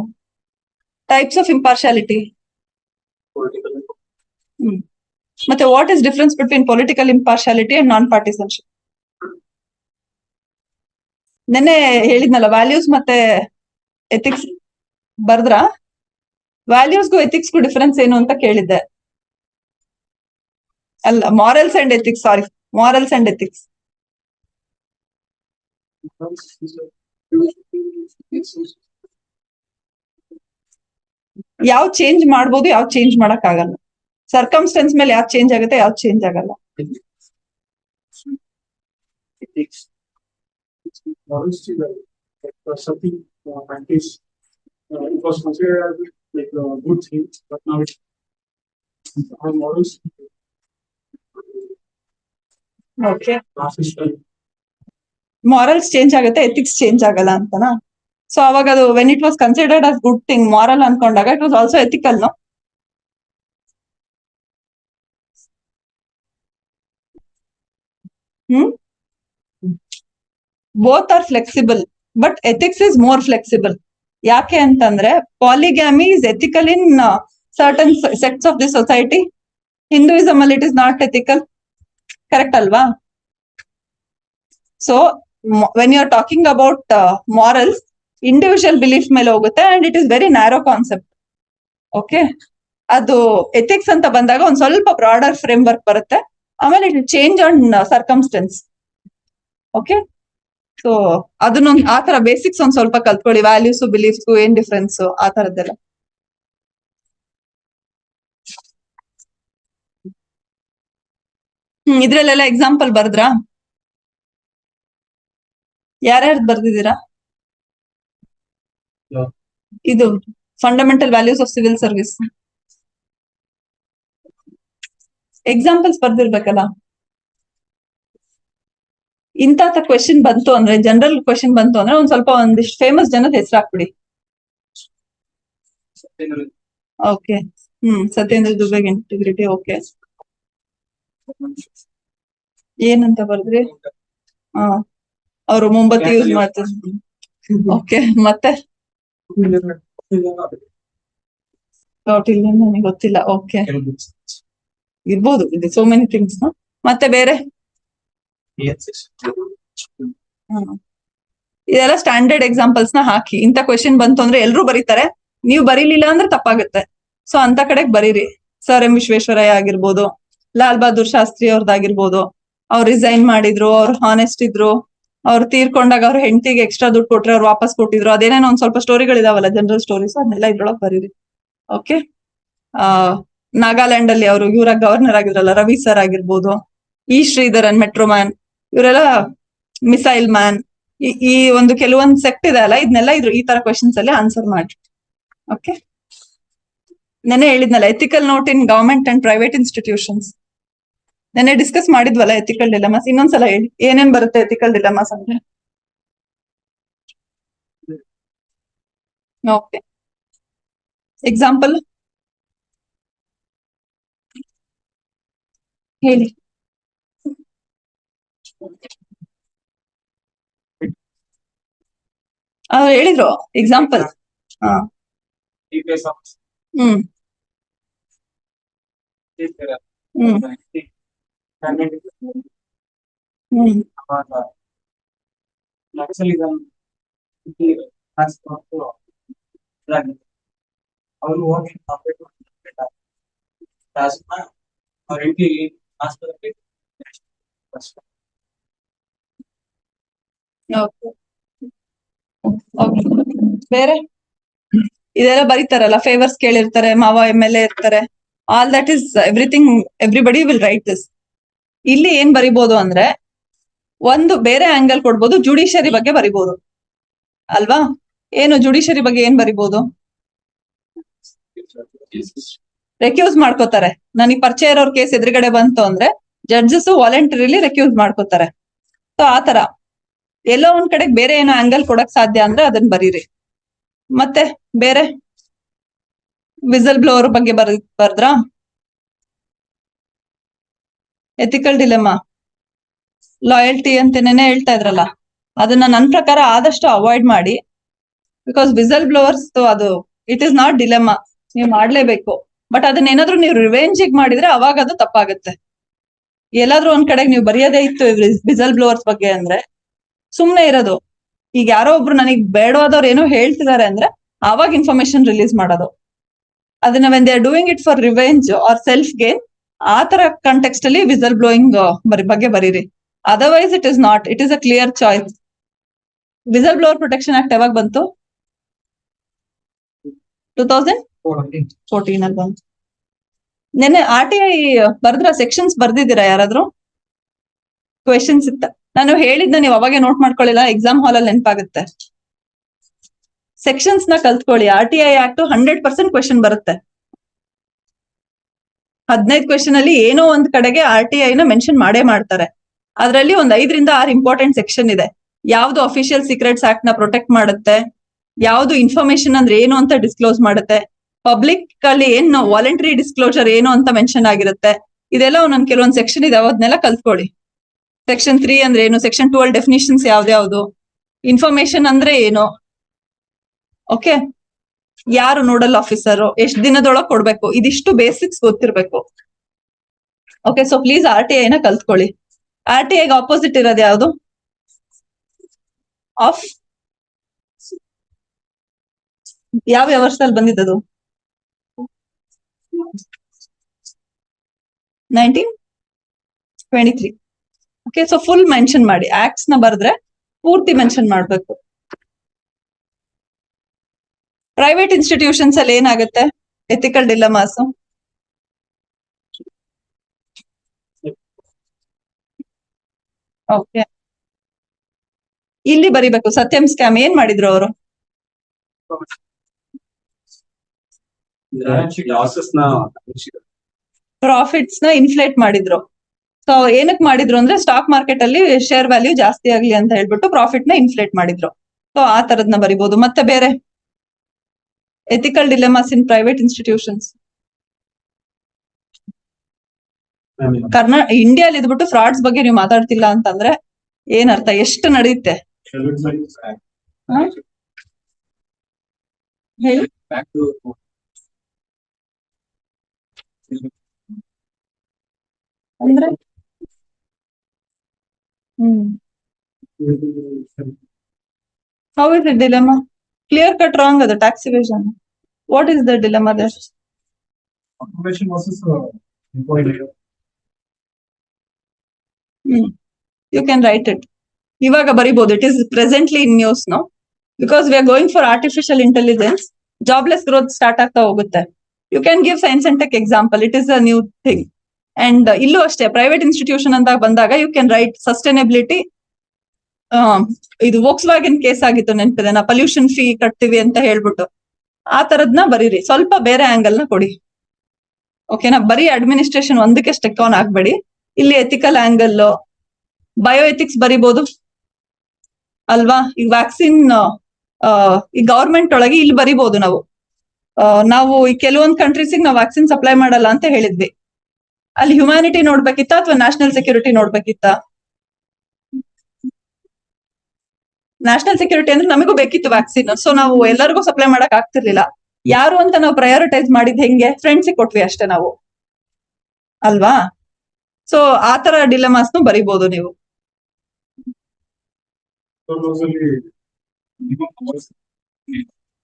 Types of impartiality. ಮತ್ತೆ what is difference between political impartiality and non partisanship? ನೆನ್ನೆ ಹೇಳಿದ್ನಲ್ಲ, ವ್ಯಾಲ್ಯೂಸ್ ಮತ್ತೆ ಎಥಿಕ್ಸ್ ಬರ್ದ್ರ? ವ್ಯಾಲ್ಯೂಸ್ಗೂ ಎಥಿಕ್ಸ್ಗೂ ಡಿಫರೆನ್ಸ್ ಏನು ಅಂತ ಕೇಳಿದ್ದೆ. ಅಲ್ಲ, morals and ethics, sorry, morals and ethics. ಯಾವ ಚೇಂಜ್ ಮಾಡ್ಬೋದು, ಯಾವ ಚೇಂಜ್ ಮಾಡಕ್ ಆಗಲ್ಲ. ಸರ್ಕಮ್ಸ್ಟೆನ್ಸ್ ಮೇಲೆ ಯಾವ್ದು ಚೇಂಜ್ ಆಗುತ್ತೆ, ಯಾವ್ದು ಚೇಂಜ್ ಆಗಲ್ಲ. Something practice it was considered like a good thing, but now it's our models. Okay, morals change ಆಗುತ್ತೆ, ಎಥಿಕ್ಸ್ ಚೇಂಜ್ ಆಗಲ್ಲ ಅಂತನಾ? ಸೊ ಅವಾಗ ಅದು when it was considered as good thing, moral ಅನ್ಕೊಂಡಾಗ it was also ethical, no? Both are flexible but ethics is more flexible. ಯಾಕೆ ಅಂತಂದ್ರೆ polygamy is ethical in certain sects of the society. Hinduism ಅಲ್ಲಿ it is not ethical. Correct ಅಲ್ವಾ? So when you are talking about morals, individual belief ಮೇಲೆ ಹೋಗುತ್ತೆ and it is very narrow concept. Okay, ಅದು ethics ಅಂತ ಬಂದಾಗ ಒಂದ್ ಸ್ವಲ್ಪ broader framework ಬರುತ್ತೆ. ಆಮೇಲೆ it change on circumstance. Okay, so ಅದನ್ನೊಂದು ಆ ತರ ಬೇಸಿಕ್ಸ್ ಒಂದ್ ಸ್ವಲ್ಪ ಕಲ್ತ್ಕೊಳ್ಳಿ. ವ್ಯಾಲ್ಯೂಸ್ ಬಿಲೀಫ್ಸ್ ಏನ್ ಡಿಫ್ರೆನ್ಸ್ ಆ ತರದ್ದೆಲ್ಲ. ಇದ್ರಲ್ಲೆಲ್ಲ ಎಕ್ಸಾಂಪಲ್ ಬರ್ದ್ರಾ? ಯಾರ್ಯಾರ್ದು ಬರ್ದಿದ್ದೀರಾ? ಇದು fundamental values of civil service examples ಬರ್ದಿರ್ಬೇಕಲ್ಲ. ಇಂತ ಕ್ವೆಶನ್ ಬಂತು ಅಂದ್ರೆ, ಜನರಲ್ ಕ್ವೆಶನ್ ಬಂತು ಅಂದ್ರೆ ಒಂದ್ ಸ್ವಲ್ಪ ಒಂದಿಷ್ಟು ಫೇಮಸ್ ಜನದ ಹೆಸರು ಹಾಕ್ಬಿಡಿ. Okay, Satyendra Dubey integrity. Okay, ಏನಂತ ಬರ್ದ್ರಿ? ಅವರು ಮೊಂಬತ್ತಿ ಯೂಸ್ ಮಾಡ್ತಾರೆ. ಓಕೆ, ಮತ್ತೆ ನನಗೆ ಗೊತ್ತಿಲ್ಲ. ಓಕೆ, ಇರ್ಬೋದು, ಇದು ಸೋ ಮೆನಿ ಥಿಂಗ್ಸ್. ಮತ್ತೆ ಬೇರೆ ಇದೆಲ್ಲ ಸ್ಟ್ಯಾಂಡರ್ಡ್ ಎಕ್ಸಾಂಪಲ್ಸ್ ನ ಹಾಕಿ. ಇಂತ ಕ್ವೆಶನ್ ಬಂತು ಅಂದ್ರೆ ಎಲ್ರು ಬರೀತಾರೆ, ನೀವು ಬರೀಲಿಲ್ಲ ಅಂದ್ರೆ ತಪ್ಪಾಗುತ್ತೆ. ಸೊ ಅಂತ ಕಡೆಗ್ ಬರೀರಿ. ಸರ್ ಎಂ ವಿಶ್ವೇಶ್ವರಯ್ಯ ಆಗಿರ್ಬೋದು, ಲಾಲ್ ಬಹದ್ದೂರ್ ಶಾಸ್ತ್ರಿ ಅವ್ರದ್ದಾಗಿರ್ಬೋದು. ಅವ್ರು ರಿಸೈನ್ ಮಾಡಿದ್ರು, ಅವ್ರು ಹಾನೆಸ್ಟ್ ಇದ್ರು, ಅವ್ರು ತೀರ್ಕೊಂಡಾಗ ಅವ್ರ ಹೆಂಡತಿಗೆ ಎಕ್ಸ್ಟ್ರಾ ದುಡ್ಡು ಕೊಟ್ರೆ ಅವ್ರು ವಾಪಸ್ ಕೊಟ್ಟಿದ್ರು. ಅದೇನೇನೋ ಒಂದ್ ಸ್ವಲ್ಪ ಸ್ಟೋರಿಗಳಿದಾವಲ್ಲ, ಜನರಲ್ ಸ್ಟೋರೀಸ್, ಅದನ್ನೆಲ್ಲ ಇದ್ರೊಳಗೆ ಬರೀರಿ. ಓಕೆ, ನಾಗಾಲ್ಯಾಂಡ್ ಅಲ್ಲಿ ಅವರು ಇವರ ಗವರ್ನರ್ ಆಗಿದ್ರಲ್ಲ, ರವಿ ಸರ್ ಆಗಿರ್ಬೋದು, ಇ ಶ್ರೀಧರನ್ ಮೆಟ್ರೋಮ್ಯಾನ್, ಇವರೆಲ್ಲ ಮಿಸೈಲ್ ಮ್ಯಾನ್. ಈ ಒಂದು ಕೆಲವೊಂದು ಸೆಕ್ಟ್ ಇದೆ ಅಲ್ಲ, ಇದನ್ನೆಲ್ಲ ಇದ್ರು ಈ ತರ ಕ್ವೆಶನ್ಸ್ ಅಲ್ಲಿ ಆನ್ಸರ್ ಮಾಡಿ. ಓಕೆ, ನೆನ್ನೆ ಹೇಳಿದ್ನಲ್ಲ ethical note in government and private institutions. ನೆನ್ನೆ ಡಿಸ್ಕಸ್ ಮಾಡಿದ್ವಲ್ಲ ಎಥಿಕಲ್ ಡಿಲೆಮಾಸ್. ಇನ್ನೊಂದ್ಸಲ ಹೇಳಿ ಏನೇನ್ ಬರುತ್ತೆ ಎಥಿಕಲ್ ಡಿಲೆಮಾಸ್ ಅಂದ್ರೆ. ಓಕೆ, ಎಕ್ಸಾಂಪಲ್ ಹೇಳಿ. ಅವ್ರು ಹೇಳಿದ್ರು ಎಕ್ಸಾಂಪಲ್. ಹ್ಮ್ ಅವರು ಹೋಗಿ ಅವ್ರ ಹೆಂಡತಿ ಆಸ್ಪತ್ರೆ ಬೇರೆ ಇದೆಲ್ಲ ಬರೀತಾರಲ್ಲ, ಫೇವರ್ಸ್ ಕೇಳಿರ್ತಾರೆ, ಮಾವ MLA ಇರ್ತಾರೆ. All that is everything, everybody will write this. ಇಲ್ಲಿ ಏನ್ ಬರಿಬಹುದು ಅಂದ್ರೆ, ಒಂದು ಬೇರೆ ಆಂಗಲ್ ಕೊಡ್ಬೋದು, ಜುಡಿಷಿಯರಿ ಬಗ್ಗೆ ಬರಿಬಹುದು ಅಲ್ವಾ? ಏನು ಜುಡಿಷಿಯರಿ ಬಗ್ಗೆ ಏನ್ ಬರಿಬಹುದು? ರೆಕ್ಯೂಸ್ ಮಾಡ್ಕೋತಾರೆ. ನನಗೆ ಪರಿಚಯ ಇರೋರ್ ಕೇಸ್ ಎದುರುಗಡೆ ಬಂತು ಅಂದ್ರೆ ಜಡ್ಜಸ್ ವಾಲಂಟರಿಲಿ ರೆಕ್ಯೂಸ್ ಮಾಡ್ಕೋತಾರೆ. ಸೊ ಆತರ ಎಲ್ಲೋ ಒಂದ್ ಕಡೆಗೆ ಬೇರೆ ಏನೋ ಆಂಗಲ್ ಕೊಡಕ್ ಸಾಧ್ಯ ಅಂದ್ರೆ ಅದನ್ನ ಬರೀರಿ. ಮತ್ತೆ ಬೇರೆ ವಿಸಲ್ ಬ್ಲೋವರ್ ಬಗ್ಗೆ ಬರ್ದ್ರಾ? ಎಥಿಕಲ್ ಡಿಲೆಮಾ, ಲಾಯಲ್ಟಿ ಅಂತೇನೇನೆ ಹೇಳ್ತಾ ಇದ್ರಲ್ಲ, ಅದನ್ನ ನನ್ ಪ್ರಕಾರ ಆದಷ್ಟು ಅವಾಯ್ಡ್ ಮಾಡಿ. ಬಿಕಾಸ್ ವಿಸಲ್ ಬ್ಲೋವರ್ಸ್ ಅದು ಇಟ್ ಇಸ್ ನಾಟ್ ಡಿಲೆಮಾ, ನೀವು ಮಾಡ್ಲೇಬೇಕು. ಬಟ್ ಅದನ್ನ ಏನಾದ್ರು ನೀವು ರಿವೆಂಜಿಗ್ ಮಾಡಿದ್ರೆ ಅವಾಗ ಅದು ತಪ್ಪಾಗುತ್ತೆ. ಎಲ್ಲಾದ್ರೂ ಒಂದ್ ಕಡೆಗೆ ನೀವು ಬರೆಯೋದೇ ಇತ್ತು ವಿಸಲ್ ಬ್ಲೋವರ್ಸ್ ಬಗ್ಗೆ ಅಂದ್ರೆ ಸುಮ್ನೆ ಇರೋದು. ಈಗ ಯಾರೋ ಒಬ್ರು ನನಗ್ ಬೇಡವಾದವ್ರು ಏನೋ ಹೇಳ್ತಿದ್ದಾರೆ ಅಂದ್ರೆ ಆವಾಗ ಇನ್ಫಾರ್ಮೇಶನ್ ರಿಲೀಸ್ ಮಾಡೋದು. ಅದನ್ನ when they are doing it for revenge or self gain, ಆ ತರ ಕಾಂಟೆಕ್ಸ್ಟ್ ಅಲ್ಲಿ ವಿಸಲ್ ಬ್ಲೋಯಿಂಗ್ ಬಗ್ಗೆ ಬರೀರಿ. Otherwise it is not, it is a clear choice. Whistle blower protection act ಯಾವಾಗ ಬಂತು? 2014 ಅಲ್ಲಿ ಬಂತು. ನೆನ್ನೆ RTI ಬರ್ದ್ರ ಸೆಕ್ಷನ್ಸ್ ಬರ್ದಿದ್ದೀರಾ ಯಾರಾದ್ರೂ? ಕ್ವೆಶನ್ಸ್ ಇತ್ತ, ನಾನು ಹೇಳಿದ್ನ ನೀವು ಅವಾಗೆ ನೋಟ್ ಮಾಡ್ಕೊಳ್ಳಿಲ್ಲ, ಎಕ್ಸಾಮ್ ಹಾಲ್ ಅಲ್ಲಿ ನೆನಪಾಗುತ್ತೆ. ಸೆಕ್ಷನ್ಸ್ ನ ಕಲ್ತ್ಕೊಳ್ಳಿ. RTI ಆಕ್ಟ್ 100% ಕ್ವೆಶನ್ ಬರುತ್ತೆ. 15 ಕ್ವೆಶನ್ ಅಲ್ಲಿ ಏನೋ ಒಂದ್ ಕಡೆಗೆ RTI ನ ಮೆನ್ಷನ್ ಮಾಡೇ ಮಾಡ್ತಾರೆ. ಅದ್ರಲ್ಲಿ ಒಂದ್ 5 ರಿಂದ 6 ಇಂಪಾರ್ಟೆಂಟ್ ಸೆಕ್ಷನ್ ಇದೆ. ಯಾವ್ದು ಅಫಿಷಿಯಲ್ ಸೀಕ್ರೆಟ್ಸ್ ಆಕ್ಟ್ ನ ಪ್ರೊಟೆಕ್ಟ್ ಮಾಡುತ್ತೆ, ಯಾವ್ದು ಇನ್ಫಾರ್ಮೇಶನ್ ಅಂದ್ರೆ ಏನು ಅಂತ ಡಿಸ್ಕ್ಲೋಸ್ ಮಾಡುತ್ತೆ, ಪಬ್ಲಿಕ್ ಅಲ್ಲಿ ಏನು ವಾಲಂಟರಿ ಡಿಸ್ಕ್ಲೋಜರ್ ಏನು ಅಂತ ಮೆನ್ಷನ್ ಆಗಿರುತ್ತೆ. ಇದೆಲ್ಲ ಒಂದೊಂದ್ ಕೆಲವೊಂದ್ ಸೆಕ್ಷನ್ ಇದೆ, ಅವನ್ನೆಲ್ಲ ಕಲ್ತ್ಕೊಳ್ಳಿ. ಸೆಕ್ಷನ್ 3 ಅಂದ್ರೆ ಏನು, ಸೆಕ್ಷನ್ 12 ಡೆಫಿನಿಷನ್ಸ್ ಯಾವ್ದ್ಯಾವ್ದು, ಇನ್ಫಾರ್ಮೇಶನ್ ಅಂದ್ರೆ ಏನು, ಓಕೆ, ಯಾರು ನೋಡಲ್ ಆಫೀಸರ್, ಎಷ್ಟ್ ದಿನದೊಳಗ್ ಕೊಡ್ಬೇಕು, ಇದಿಷ್ಟು ಬೇಸಿಕ್ಸ್ ಗೊತ್ತಿರ್ಬೇಕು. ಓಕೆ, ಸೊ ಪ್ಲೀಸ್ RTI ನ ಕಲ್ತ್ಕೊಳ್ಳಿ. RTI ಗೆ ಆಪೋಸಿಟ್ ಇರೋದು ಯಾವ್ದು? ಆಫ್ ಯಾವ ವರ್ಷದಲ್ಲಿ ಬಂದಿದ್ದದು? 1923. ಓಕೆ, ಸೊ ಫುಲ್ ಮೆನ್ಷನ್ ಮಾಡಿ, ಆಕ್ಟ್ಸ್ ನ ಬರ್ದ್ರೆ ಪೂರ್ತಿ ಮೆನ್ಷನ್ ಮಾಡ್ಬೇಕು. ಪ್ರೈವೇಟ್ ಇನ್ಸ್ಟಿಟ್ಯೂಷನ್ಸ್ ಅಲ್ಲಿ ಏನಾಗುತ್ತೆ ಎಥಿಕಲ್ ಡಿಲೆಮಾಸ್? ಓಕೆ, ಇಲ್ಲಿ ಬರಿಬೇಕು. ಸತ್ಯಂ ಸ್ಕ್ಯಾಮ್ ಏನ್ ಮಾಡಿದ್ರು ಅವರು? ಲಾಸಸ್ ನ ಪ್ರಾಫಿಟ್ಸ್ ನ ಇನ್ಫ್ಲೇಟ್ ಮಾಡಿದ್ರು. ಸೊ ಏನಕ್ ಮಾಡಿದ್ರು ಅಂದ್ರೆ ಸ್ಟಾಕ್ ಮಾರ್ಕೆಟ್ ಅಲ್ಲಿ ಶೇರ್ ವ್ಯಾಲ್ಯೂ ಜಾಸ್ತಿ ಆಗ್ಲಿ ಅಂತ ಹೇಳ್ಬಿಟ್ಟು ಪ್ರಾಫಿಟ್ ನ ಇನ್ಫ್ಲೇಟ್ ಮಾಡಿದ್ರು. ಸೊ ಆ ತರದ್ನ ಬರಿಬಹುದು. ಮತ್ತೆ ಬೇರೆ ethical dilemmas in private institutions. ಇಂಡಿಯಾಲಿ ಇದ್ಬಿಟ್ಟು ಫ್ರಾಡ್ಸ್ ಬಗ್ಗೆ ನೀವು ಮಾತಾಡ್ತಿಲ್ಲ ಅಂತಂದ್ರೆ ಏನ್ ಅರ್ಥ? ಎಷ್ಟು ನಡೆಯುತ್ತೆ ಹೇಳಿ? ಬ್ಯಾಕ್ ಟು ಅಂದ್ರೆ how is it dilemma? Clear cut wrong ಅದು, tax evasion. What is the dilemma there? Automation versus employee labor. You can write it. ಇವಾಗ ಬರಿಬಹುದು. It is presently in news no, because we are going for artificial intelligence. Jobless growth start ಆಗ್ತಾ ಹೋಗುತ್ತೆ. You can give science and tech example. It is a new thing. And ಇಲ್ಲೂ ಅಷ್ಟೇ, private institution ಅಂತ ಬಂದಾಗ you can right sustainability. ಇದು Volks wagon case ಆಗಿತ್ತು, ನೆನಪಿದೆ ನಾ, ಪೊಲ್ಯೂಷನ್ ಫೀ ಕಟ್ತೀವಿ ಅಂತ ಹೇಳ್ಬಿಟ್ಟು. ಆ ತರದ್ನ ಬರೀರಿ, ಸ್ವಲ್ಪ ಬೇರೆ ಆಂಗಲ್ ನ ಕೊಡಿ. ಓಕೆನಾ? ಬರೀ ಅಡ್ಮಿನಿಸ್ಟ್ರೇಷನ್ ಒಂದಕ್ಕೆ ಸ್ಟೆಕ್ ಆನ್ ಆಗ್ಬೇಡಿ. ಇಲ್ಲಿ ಎಥಿಕಲ್ ಆಂಗಲ್, ಬಯೋ ಎಥಿಕ್ಸ್ ಬರಿಬಹುದು ಅಲ್ವಾ? ಈಗ ವ್ಯಾಕ್ಸಿನ್ ಈ ಗವರ್ಮೆಂಟ್ ಒಳಗೆ ಇಲ್ಲಿ ಬರಿಬಹುದು ನಾವು. ನಾವು ಈ ಕೆಲವೊಂದು ಕಂಟ್ರೀಸಿಗೆ ನಾವು ವ್ಯಾಕ್ಸಿನ್ ಸಪ್ಲೈ ಮಾಡಲ್ಲ ಅಂತ ಹೇಳಿದ್ವಿ. ಅಲ್ಲಿ ಹ್ಯುಮ್ಯಾನಿಟಿ ನೋಡ್ಬೇಕಿತ್ತ ಅಥವಾ ನ್ಯಾಷನಲ್ ಸೆಕ್ಯೂರಿಟಿ ನೋಡ್ಬೇಕಿತ್ತ? ನ್ಯಾಷನಲ್ ಸೆಕ್ಯೂರಿಟಿ ಅಂದ್ರೆ ನಮಗೂ ಬೇಕಿತ್ತು ವ್ಯಾಕ್ಸಿನ್. ಸೊ ನಾವು ಎಲ್ಲರಿಗೂ ಸಪ್ಲೈ ಮಾಡಕ್ ಆಗ್ತಿರ್ಲಿಲ್ಲ. ಯಾರು ಅಂತ ನಾವು ಪ್ರಯಾರಿಟೈಸ್ ಮಾಡಿದ್ ಹೆಂಗೆ? ಫ್ರೆಂಡ್ಸಿಗೆ ಕೊಟ್ವಿ ಅಷ್ಟೇ ನಾವು, ಅಲ್ವಾ? ಸೊ ಆ ತರ ಡಿಲೆಮಾಸ್ನು ಬರಿಬಹುದು ನೀವು. So those are the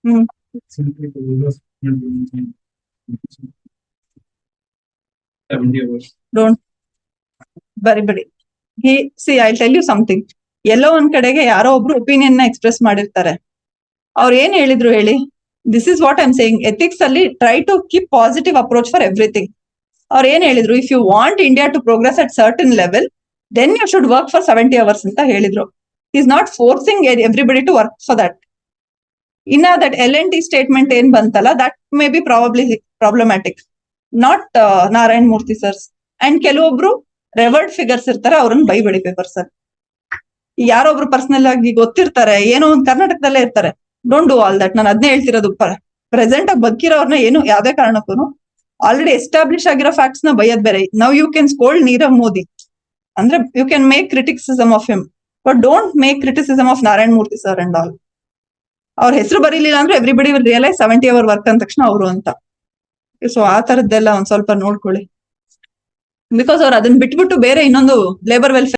hmm simply to reverse 70 hours. Don't ಬರಿಬೇಡಿ. I tell you something. ಎಲ್ಲೋ ಒಂದ್ ಕಡೆಗೆ ಯಾರೋ ಒಬ್ರು ಒಪಿನಿಯನ್ ನ ಎಕ್ಸ್ಪ್ರೆಸ್ ಮಾಡಿರ್ತಾರೆ. ಅವ್ರು ಏನ್ ಹೇಳಿದ್ರು ಹೇಳಿ? This is what I am saying. Ethics ಅಲ್ಲಿ try to keep positive approach for everything. ಅವ್ರು ಏನ್ ಹೇಳಿದ್ರು? If you want India to progress at certain level, then you should work for 70 hours ಅಂತ ಹೇಳಿದ್ರು. Is not forcing everybody to work for that. ಇನ್ನ that L&T statement ಏನ್ ಬಂತಲ್ಲ, that may be probably problematic, not Narayan Murthy sirs. And ಕೆಲವೊಬ್ರು revered figures ಇರ್ತಾರೆ, ಅವ್ರನ್ನ ಬೈಬೇಡಿ paper sir. ಯಾರೊಬ್ರು personal ಆಗಿ ಗೊತ್ತಿರ್ತಾರೆ, ಏನೋ ಒಂದು ಕರ್ನಾಟಕದಲ್ಲೇ ಇರ್ತಾರೆ. Don't do all that. ನಾನು ಅದನ್ನೇ ಹೇಳ್ತಿರೋದು. ಪ್ರೆಸೆಂಟ್ ಆಗಿ ಬದುಕಿರೋರ್ನ ಏನು ಯಾವ್ದೇ ಕಾರಣಕ್ಕೂ ಆಲ್ರೆಡಿ ಎಸ್ಟಾಬ್ಲಿಷ್ ಆಗಿರೋ ಫ್ಯಾಕ್ಟ್ಸ್ ನ ಬೈಯದ್ ಬೇರೆ. Now you can scold Nirav Modi ಅಂದ್ರೆ you can make criticism of him, but don't make criticism of Narayan Murthy sir and all. ಅವ್ರ ಹೆಸರು ಬರೀಲಿಲ್ಲ ಅಂದ್ರೆ everybody will realise 70 hour work ಅಂದ ತಕ್ಷಣ ಅವರು ಅಂತ. ಸೊ ಆ ತರದ್ದೆಲ್ಲ ಒಂದ್ ಸ್ವಲ್ಪ ನೋಡ್ಕೊಳ್ಳಿ. ಬಿಕಾಸ್ ಅವ್ರು ಅದನ್ನ ಬಿಟ್ಬಿಟ್ಟು ಬೇರೆ ಇನ್ನೊಂದು ಲೇಬರ್ ವೆಲ್ಫೇರ್